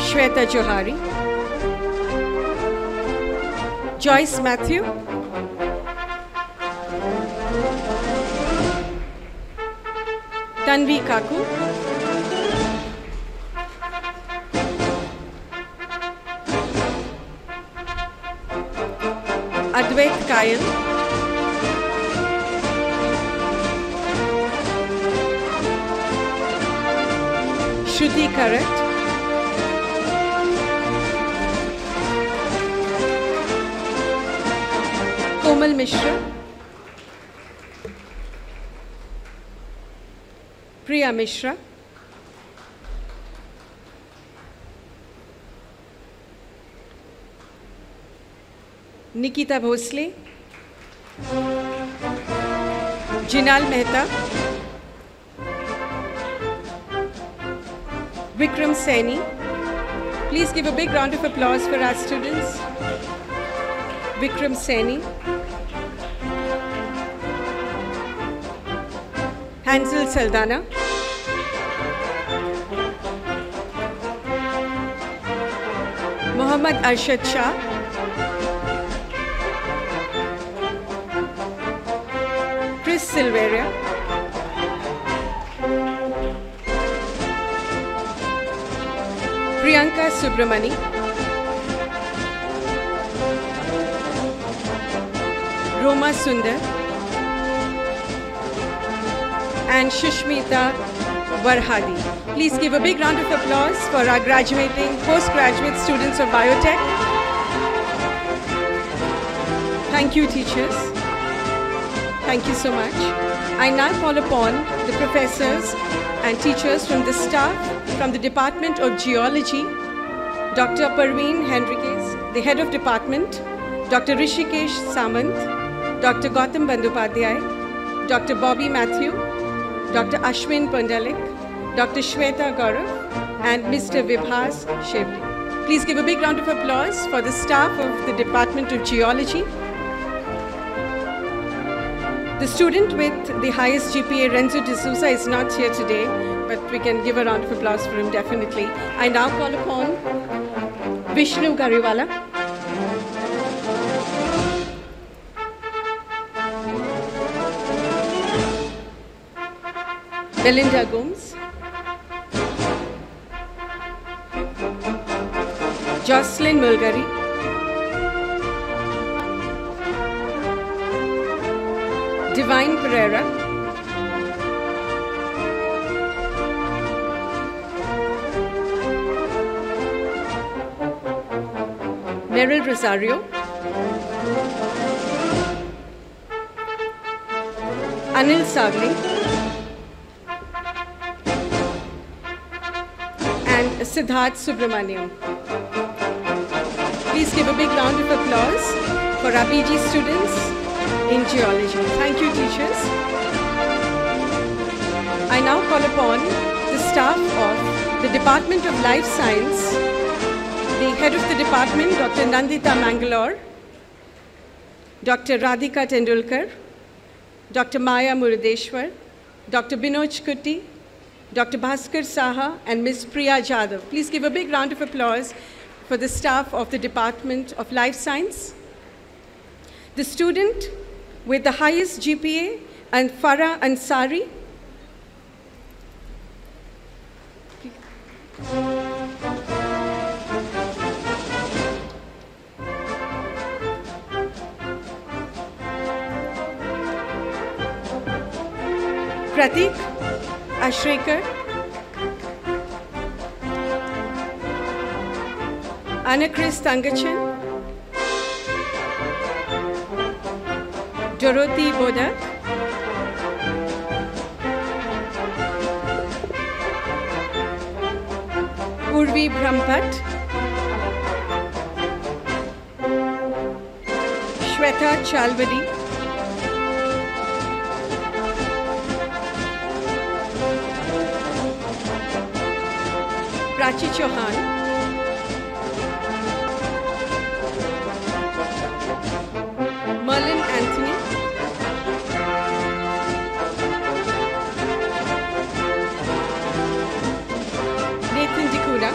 Shweta Johari, Joyce Matthew, Tanvi Kaku, Advait Kayal, Shruti Karat, Komal Mishra, Priya Mishra, Nikita Bhosle, Jinal Mehta, Vikram Saini. Please give a big round of applause for our students. Vikram Saini, Hansel Saldana, Muhammad Arshad Shah, Alice Silveria, Priyanka Subramani, Roma Sundar, and Shushmita Varhadi. Please give a big round of applause for our graduating postgraduate students of biotech. Thank you, teachers. Thank you so much. I now call upon the professors and teachers from the staff from the Department of Geology, Dr. Parveen Henriquez, the head of department, Dr. Rishikesh Samant, Dr. Gautam Bandyopadhyay, Dr. Bobby Matthew, Dr. Ashwin Pandalik, Dr. Shweta Gaurav, and Mr. Vibhas Shevli. Please give a big round of applause for the staff of the Department of Geology. The student with the highest GPA, Renzo D'Souza, is not here today, but we can give a round of applause for him, definitely. I now call upon Vishnu Gariwala, Belinda Gomes, Jocelyn Mulgari, Divine Pereira, Meryl Rosario, Anil Sagli, and Siddharth Subramaniam. Please give a big round of applause for our PG students in geology. Thank you, teachers. I now call upon the staff of the Department of Life Science, the head of the department, Dr. Nandita Mangalore, Dr. Radhika Tendulkar, Dr. Maya Murudeshwar, Dr. Binoj Kutty, Dr. Bhaskar Saha, and Ms. Priya Jadhav. Please give a big round of applause for the staff of the Department of Life Science. The student with the highest GPA, and Farah Ansari. Pratik Ashrekar, Anna-Chris Tangachan, Dorothy Bodak, Urvi Brahmpat, Shweta Chalvadi, Prachi Chauhan, Merlin Anthony, Nathan Dikuna,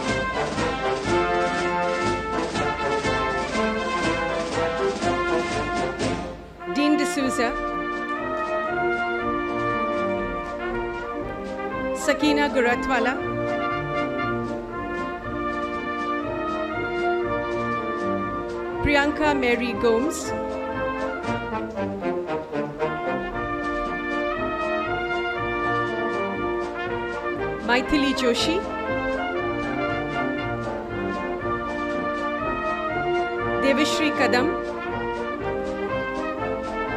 Dean D'Souza, Sakina Guratwala, Priyanka Mary Gomes, Maithili Joshi, Devashri Kadam,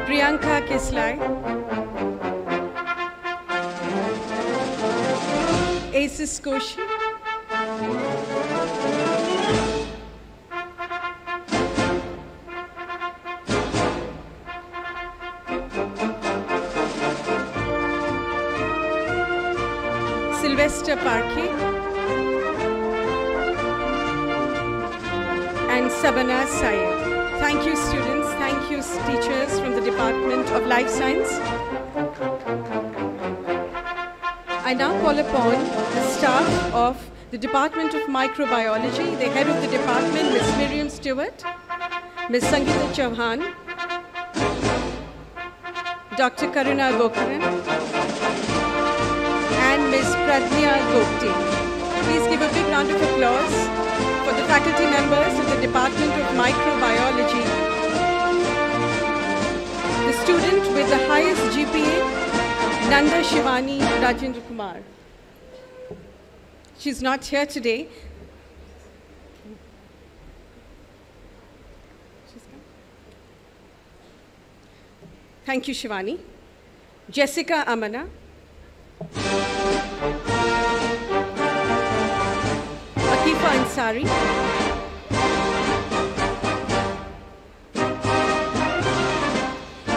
Priyanka Kislai, Asis Koshi, Sylvester Parkey, and Sabana Syed. Thank you, students. Thank you, teachers from the Department of Life Science. I now call upon the staff of the Department of Microbiology, the head of the department, Ms. Miriam Stewart, Ms. Sangeeta Chauhan, Dr. Karuna Gokaran, and Ms. Pradnya Gopte. Please give a big round of applause for the faculty members of the Department of Microbiology. The student with the highest GPA, Nanda Shivani Rajendra Kumar. She's not here today. Thank you, Shivani. Jessica Amana. Akifa Ansari.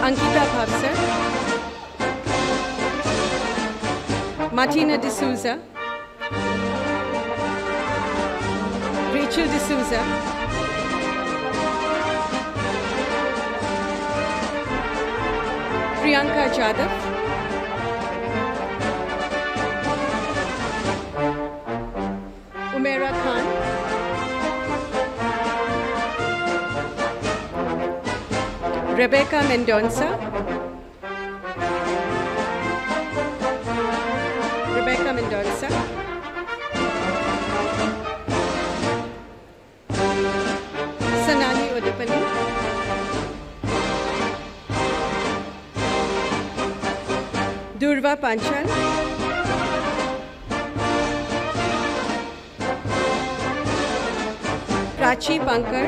Ankita Bhavsar. Martina D'Souza. Rachel D'Souza. Priyanka Jadhav. Umaira Khan. Rebecca Mendonça. Rebecca Mendonça. Sanani Odapani. Durva Panchal. Prachi Pankar.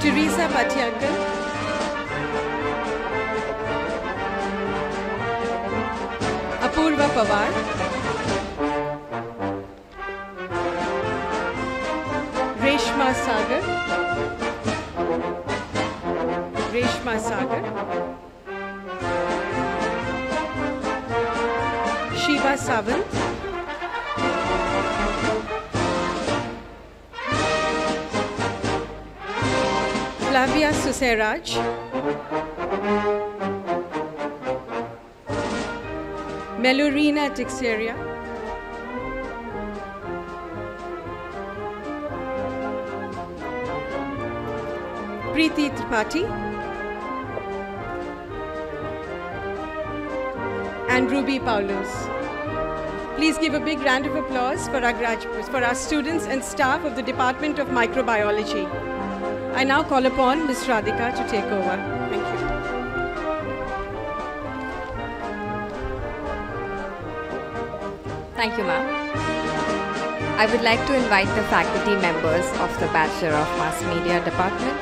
Teresa Patiakar. Apurva Pawar. Reshma Sagar. Reshma Sagar. Shiva Savant. Flavia Suseraj. Melorina Tixeria. Preeti Tripathi. And Ruby Paulos. Please give a big round of applause for our graduates, for our students and staff of the Department of Microbiology. I now call upon Ms. Radhika to take over. Thank you. Thank you, ma'am. I would like to invite the faculty members of the Bachelor of Mass Media Department,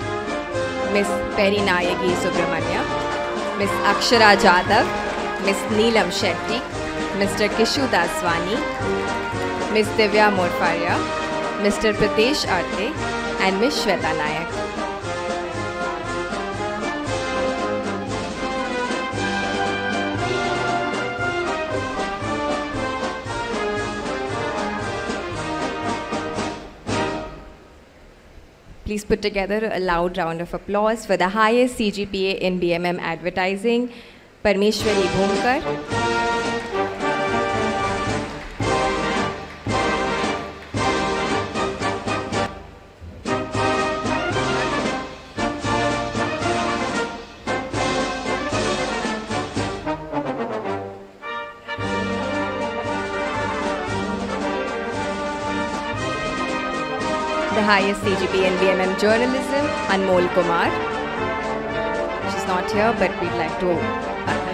Ms. Perinayagi Subramanya, Ms. Akshara Jadhav, Ms. Neelam Shetty, Mr. Kishu Daswani, Ms. Divya Morfaria, Mr. Pritesh Arte, and Ms. Shweta Nayak. Please put together a loud round of applause for the highest CGPA in B.M.M advertising, Parmeshwari Bhumkar. The highest CGPA in B.M.M journalism, Anmol Kumar. She's not here, but we'd like to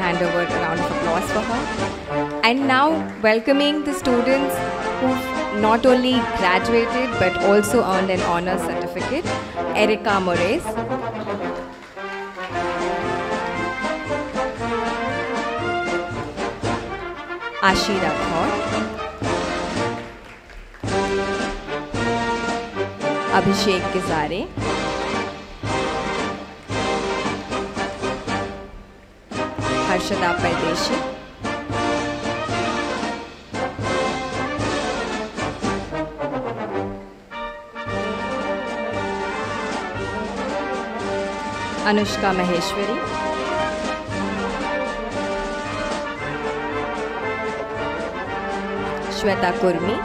hand over a round of applause for her. And now welcoming the students who've not only graduated but also earned an honor certificate, Erica Moraes, Ashi Rathod, Abhishek Gizare, Harshada Pardeshi, Anushka Maheshwari, Shweta Kurmi,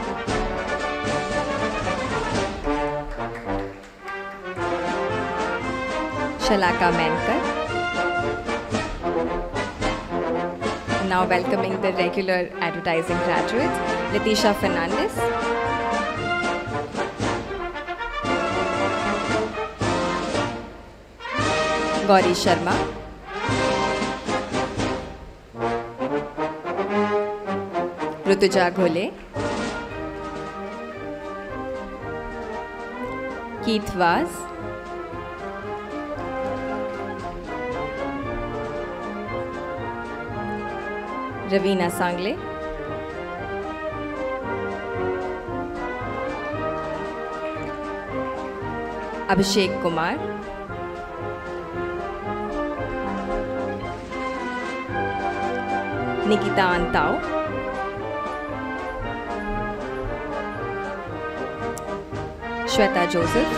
Shalaka Menkar. Now welcoming the regular advertising graduates, Leticia Fernandez, Gauri Sharma, Rutuja Ghole, Keith Vaz, Ravina Sangle, Abhishek Kumar, Nikita Antao, Shweta Joseph,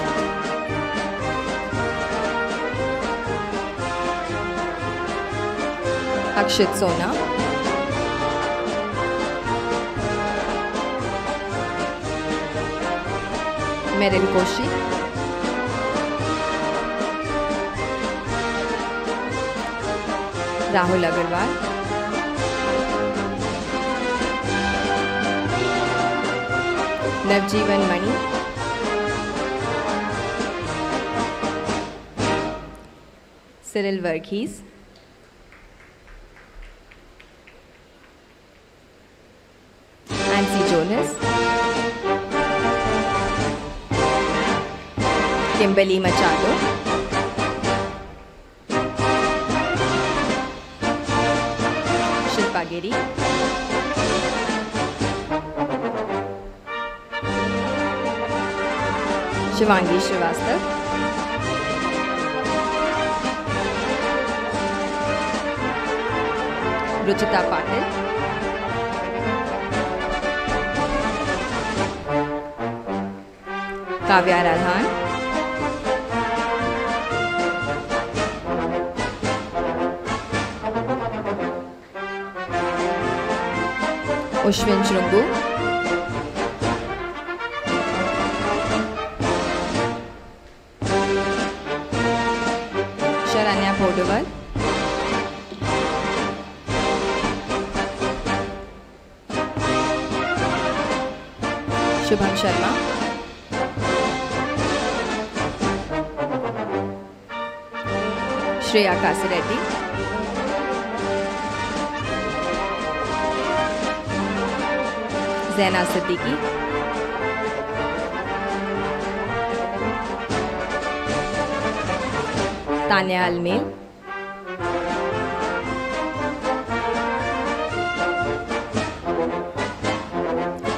Akshit Sona, Meryl Koshi, Rahul Agarwal, Navjeevan Mani, Cyril Verghese, Nancy Jonas, Kimberly Machado, Shilpa Giri, Shivangi Srivastav, Ruchita Patil, Kavya Radhan, Ushwin Shrungu, Sharanya Podewal, Shubham Sharma, Shreya Kasireddy, Zaina Siddiqui, Tanya Almel,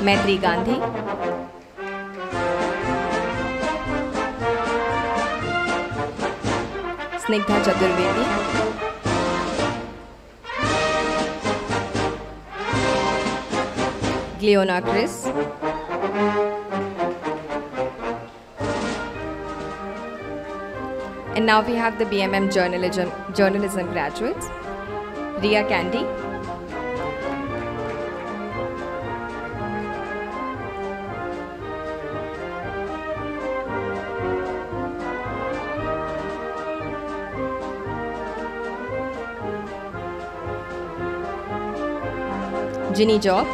Maitri Gandhi, Snigdha Chaturvedi, Gleona Chris, and now we have the B.M.M journalism graduates, Ria Candy, Ginny Job,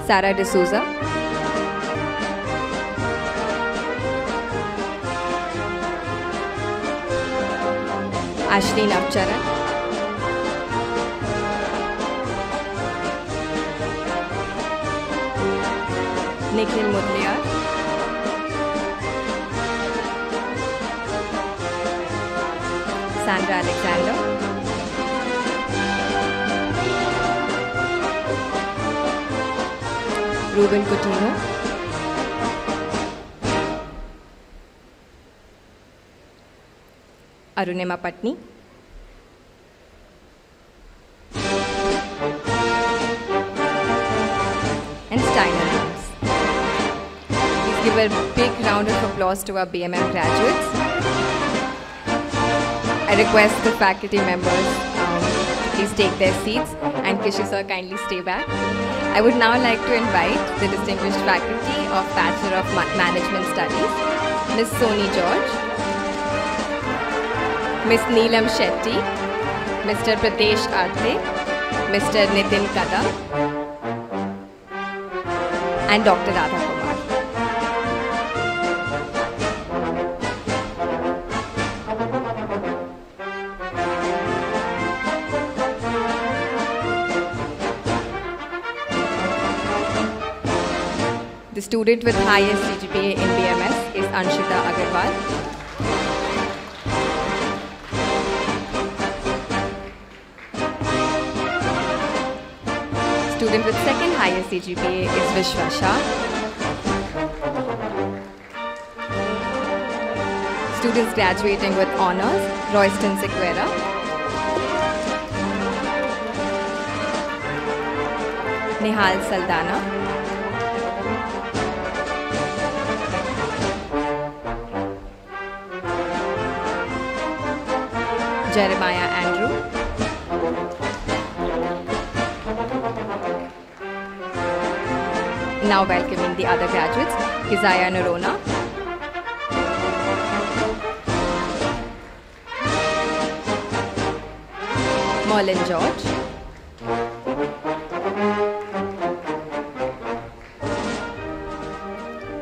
Sarah D'Souza, Ashley Navcharan, Nikhil Mudliar, Sandra Alexander, Ruben Coutinho, Arunima Patni, and Steiner Holmes. Please give a big round of applause to our B.M.M graduates. I request the faculty members to please take their seats, and Kishi sir, kindly stay back. I would now like to invite the distinguished faculty of Bachelor of Management Studies, Ms. Soni George, Ms. Neelam Shetty, Mr. Pratesh Arte, Mr. Nitin Kadam, and Dr. Radha Kumar. The student with highest CGPA in B.M.S is Anshita Agarwal. Student with second highest CGPA is Vishwa Shah. Students graduating with honors, Royston Sequeira. Nihal Saldana. Jeremiah Andrew. Now welcoming the other graduates, Keziah Norona, Merlin George,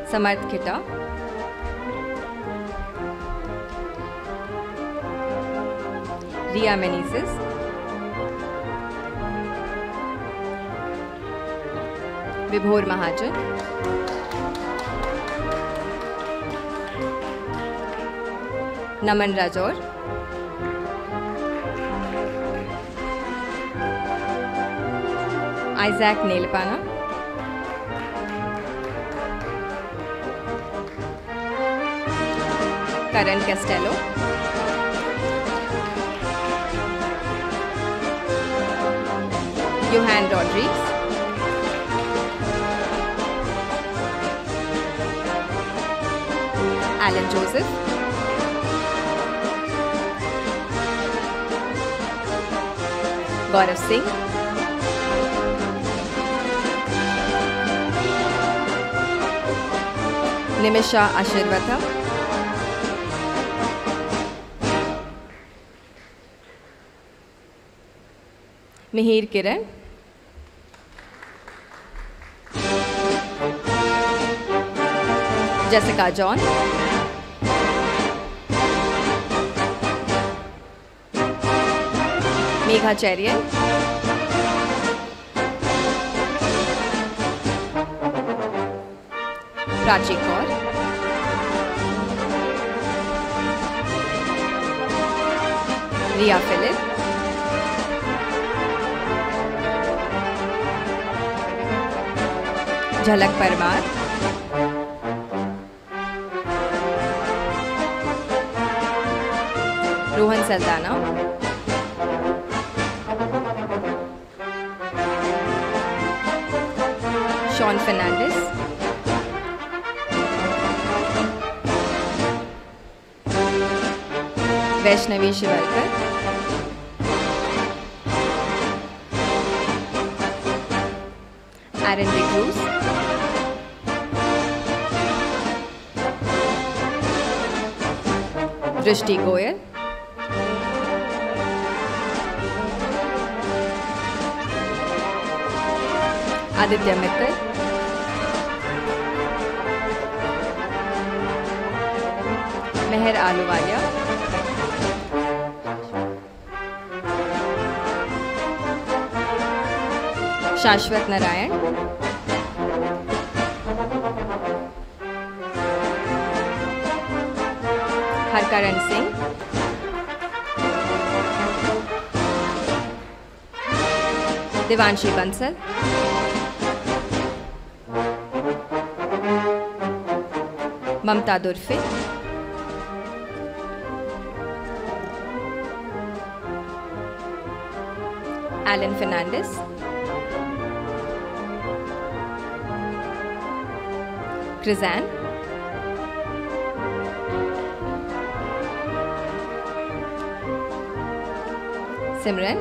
Samarth Khitta, Ria Menezes, Vibhor Mahajan, Naman Rajor, Isaac Nelpana, Karan Castello, Johan Rodriguez, Alan Joseph, Gaurav Singh, Nimisha Ashirvatha, Mihir Kiran, Jessica John, Megha Cherian, Prachi Kaur, Ria Philip, Jhalak Parmar, Rohan Saldana, Sean Fernandez, Vaishnavi Shivalkar, Aaron De Cruz, Drishti Goyal, Aditya Mittal, Meher Aluwalia, Shashwat Narayan, Harkaran Singh, Devanshi Bansal, Mamta Durfe, Alan Fernandez, Krizan, Simran,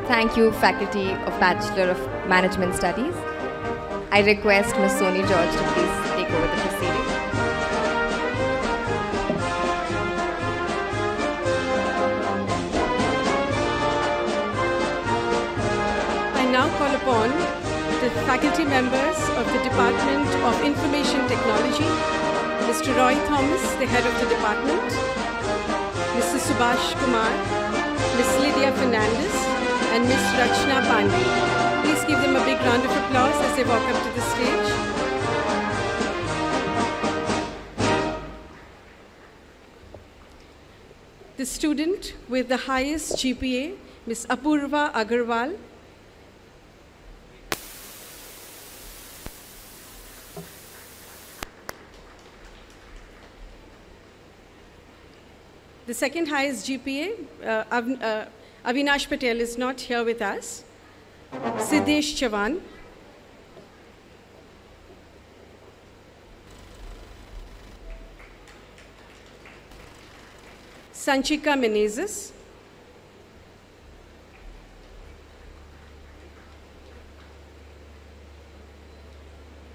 Thank you, Faculty of Bachelor of Management Studies. I request Ms. Soni George to please take over the proceedings. I now call upon the faculty members of the Department of Information Technology, Mr. Roy Thomas, the head of the department, Mr. Subhash Kumar, Ms. Lydia Fernandez, and Ms. Rachna Pandey. Please give them a big round of applause as they walk up to the stage. The student with the highest GPA, Ms. Apurva Agarwal. The second highest GPA, Avinash Patel is not here with us. Siddesh Chavan. Sanchika Menezes.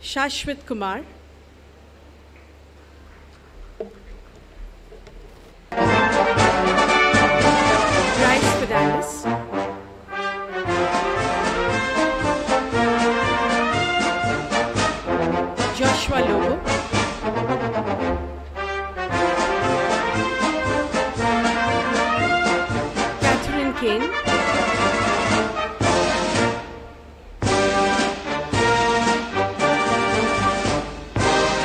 Shashwat Kumar. Bryce Fernandez. Joshua Lobo. Catherine Kane.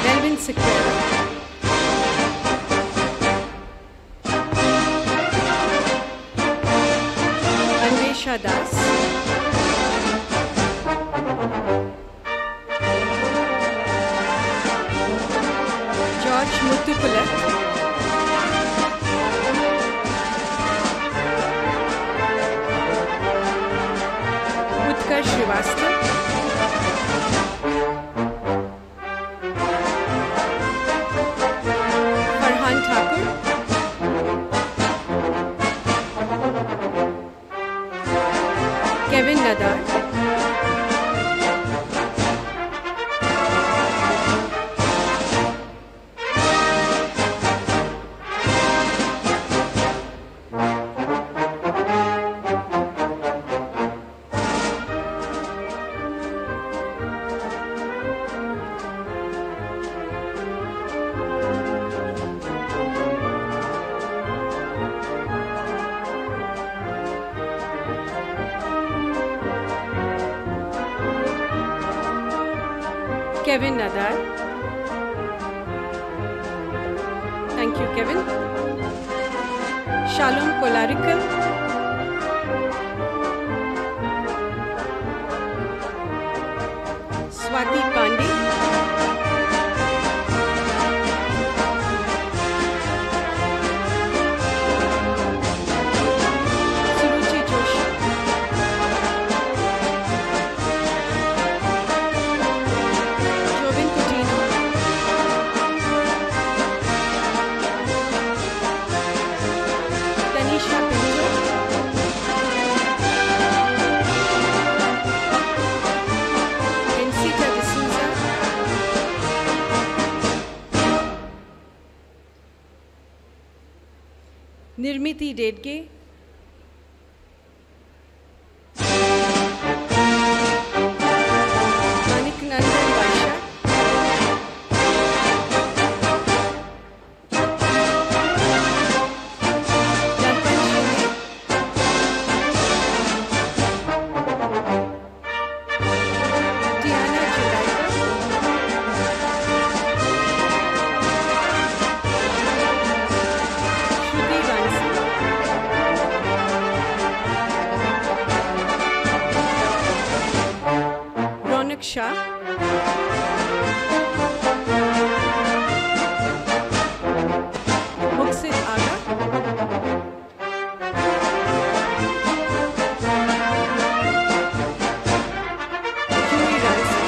Melvin Sequeira. Anvesha Das. George Muthupulat. Utkar Srivastava. Farhan Thakur. Kevin Nadar. Kevin Nadar. Thank you, Kevin. Shalom Kolarikal. Swati Pandey. Suruchi Joshi. Jovin Coutinho. Tanisha Pinto. Encita de Souza. Nirmiti Dedke. Manik Nandan Vaishya. Darpan Shinde. Tiana Chelaika. Shruti Vansi. Ronak Shah. Muksid Aga. Julie Ransi.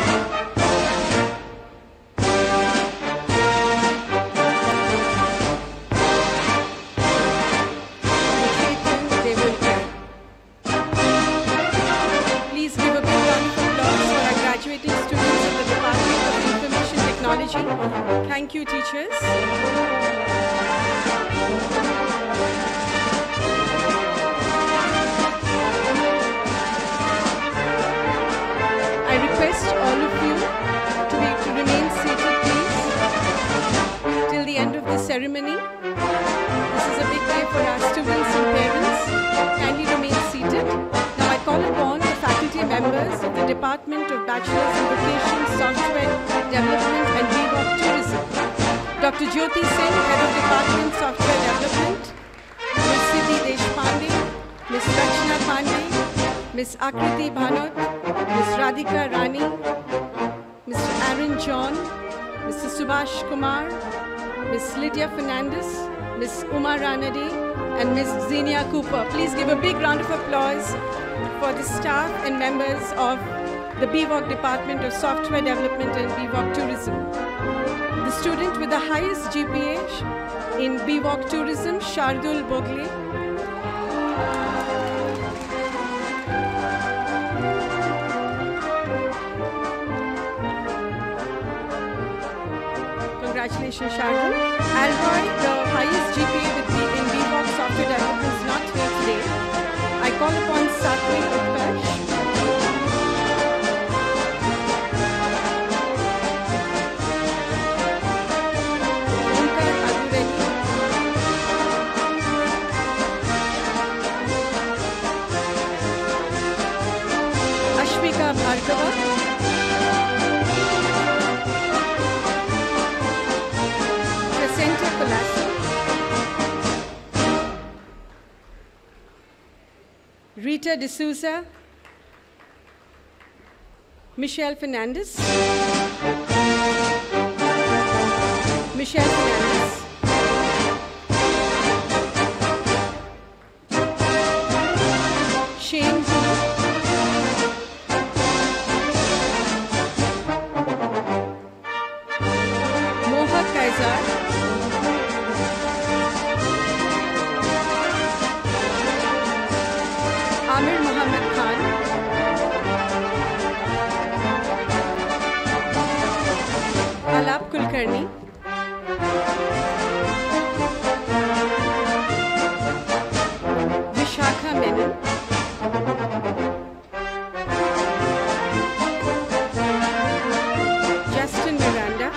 Chetan Devulkar. Thank you, teachers. I request all of you to remain seated, please, till the end of the ceremony. This is a big day for our students and parents. Kindly remain seated. Now I call upon the faculty members of the Department of Bachelor's in Vocation, Software Development and B.Voc Tourism. Dr. Jyoti Singh, Head of Department, Software Development. Ms. Siddhi Deshpande, Ms. Rachna Pandey, Ms. Akriti Bhanot, Ms. Radhika Rani, Mr. Aaron John, Mr. Subhash Kumar, Ms. Lydia Fernandez, Ms. Uma Ranade, and Ms. Xenia Cooper. Please give a big round of applause for the staff and members of the B.Voc Department of Software Development and B.Voc Tourism. The student with the highest GPA in B.Voc Tourism, Shardul Bogle. Congratulations, Shardul. Alroy, the highest GPA in B.Voc Software Development, is not here today. I call upon Satwik Utkarsh. Omkar Adureddy. Ashwika Bhargava. Rita D'Souza, Michelle Fernandez, Michelle Fernandez, Shane G, Mohak Kaizar, Amir Muhammad Khan, Alap Kulkarni, Vishakha Menon, Justin Miranda,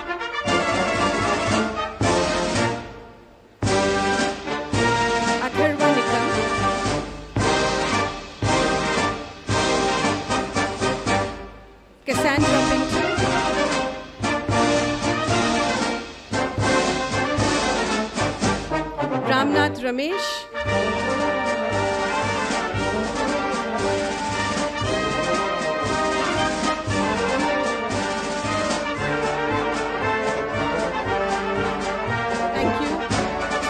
Atharva Nikam, Cassandra Pinto, Ramnath Ramesh, thank you,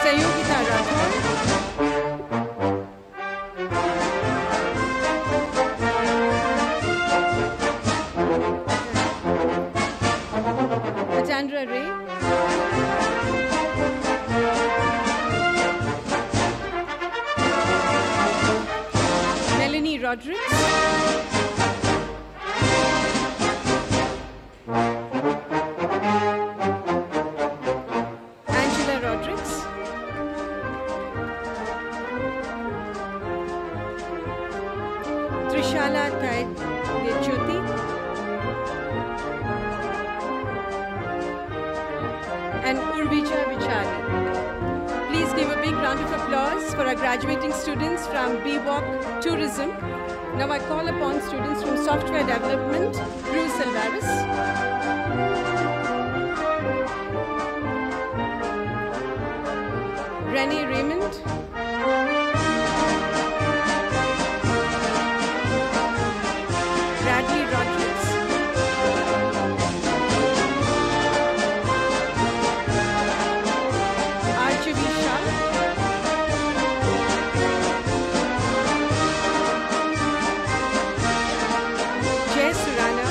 Sayogita Rathore, Chandra Ray, Melanie Rodriguez, Angela Rodriguez, Trishala Jyoti, and Urvija Vichari. Please give a big round of applause for our graduating students from B.Voc Tourism. Now I call upon students from Software Development, Bruce Alvarez, Renee Raymond, Bradley Rodriguez, Archivi Shah, Jay Surana,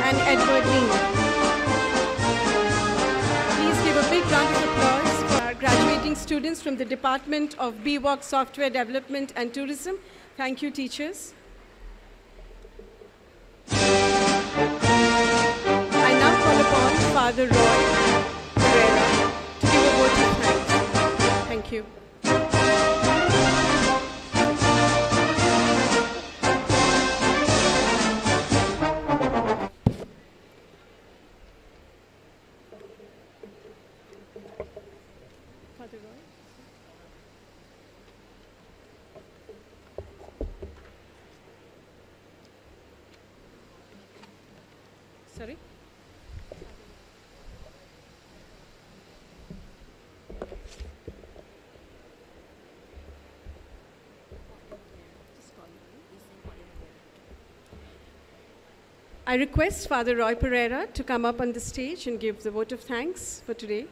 and Edward Lee. Please give a big round of applause for our graduating students from the Department of B.Voc Software Development and Tourism. Thank you, teachers. Father Roy Pereira to give a vote of thanks. Thank you. Father Roy. Sorry? I request Father Roy Pereira to come up on the stage and give the vote of thanks for today.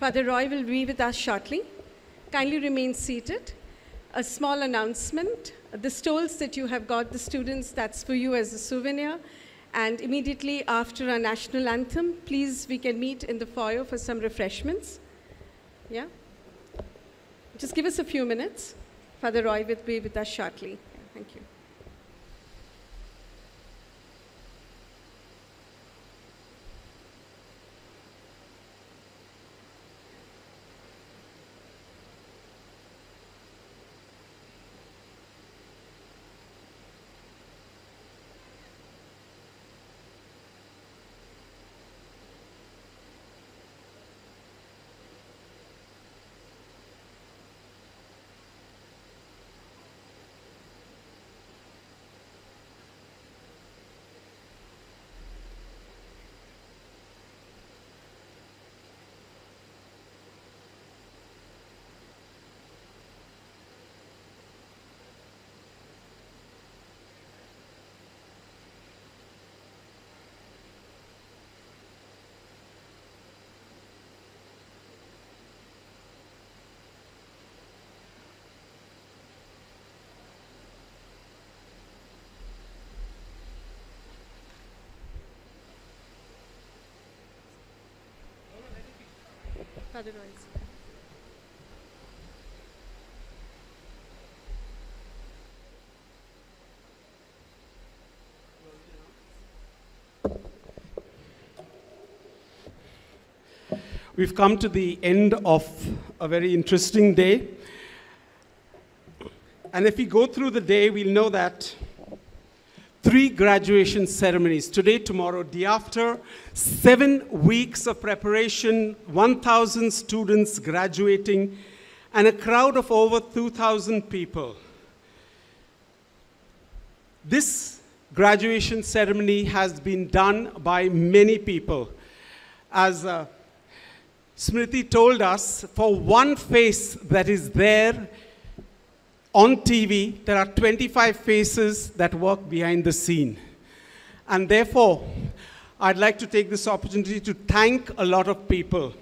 Father Roy will be with us shortly. Kindly remain seated. A small announcement. The stoles that you have got, the students, that's for you as a souvenir. And immediately after our national anthem, please, we can meet in the foyer for some refreshments. Yeah? Just give us a few minutes. Father Roy will be with us shortly. Thank you. Father Roy. We've come to the end of a very interesting day. And if we go through the day, we'll know that 3 graduation ceremonies, today, tomorrow, day after, 7 weeks of preparation, 1,000 students graduating, and a crowd of over 2,000 people. This graduation ceremony has been done by many people. As Smriti told us, for one face that is there on TV, there are 25 faces that work behind the scene. And therefore, I'd like to take this opportunity to thank a lot of people.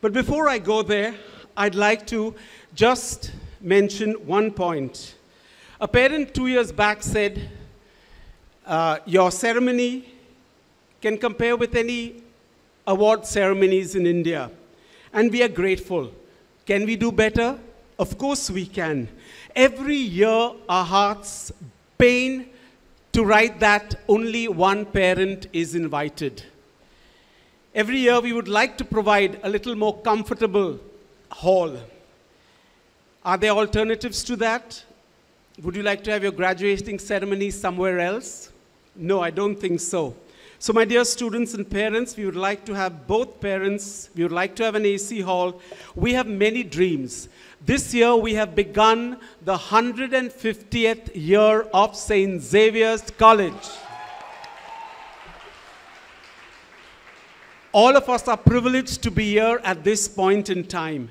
But before I go there, I'd like to just mention one point. A parent 2 years back said, your ceremony can compare with any award ceremonies in India. And we are grateful. Can we do better? Of course we can. Every year, our hearts pain to write that only one parent is invited. Every year, we would like to provide a little more comfortable hall. Are there alternatives to that? Would you like to have your graduating ceremony somewhere else? No, I don't think so. So my dear students and parents, we would like to have both parents. We would like to have an AC hall. We have many dreams. This year, we have begun the 150th year of St. Xavier's College. All of us are privileged to be here at this point in time.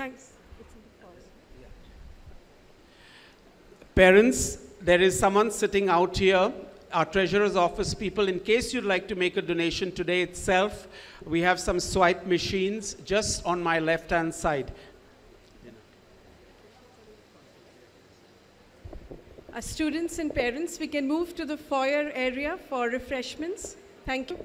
Thanks. Parents, there is someone sitting out here, our treasurer's office people. In case you'd like to make a donation today itself, we have some swipe machines just on my left-hand side. Students and parents, we can move to the foyer area for refreshments. Thank you.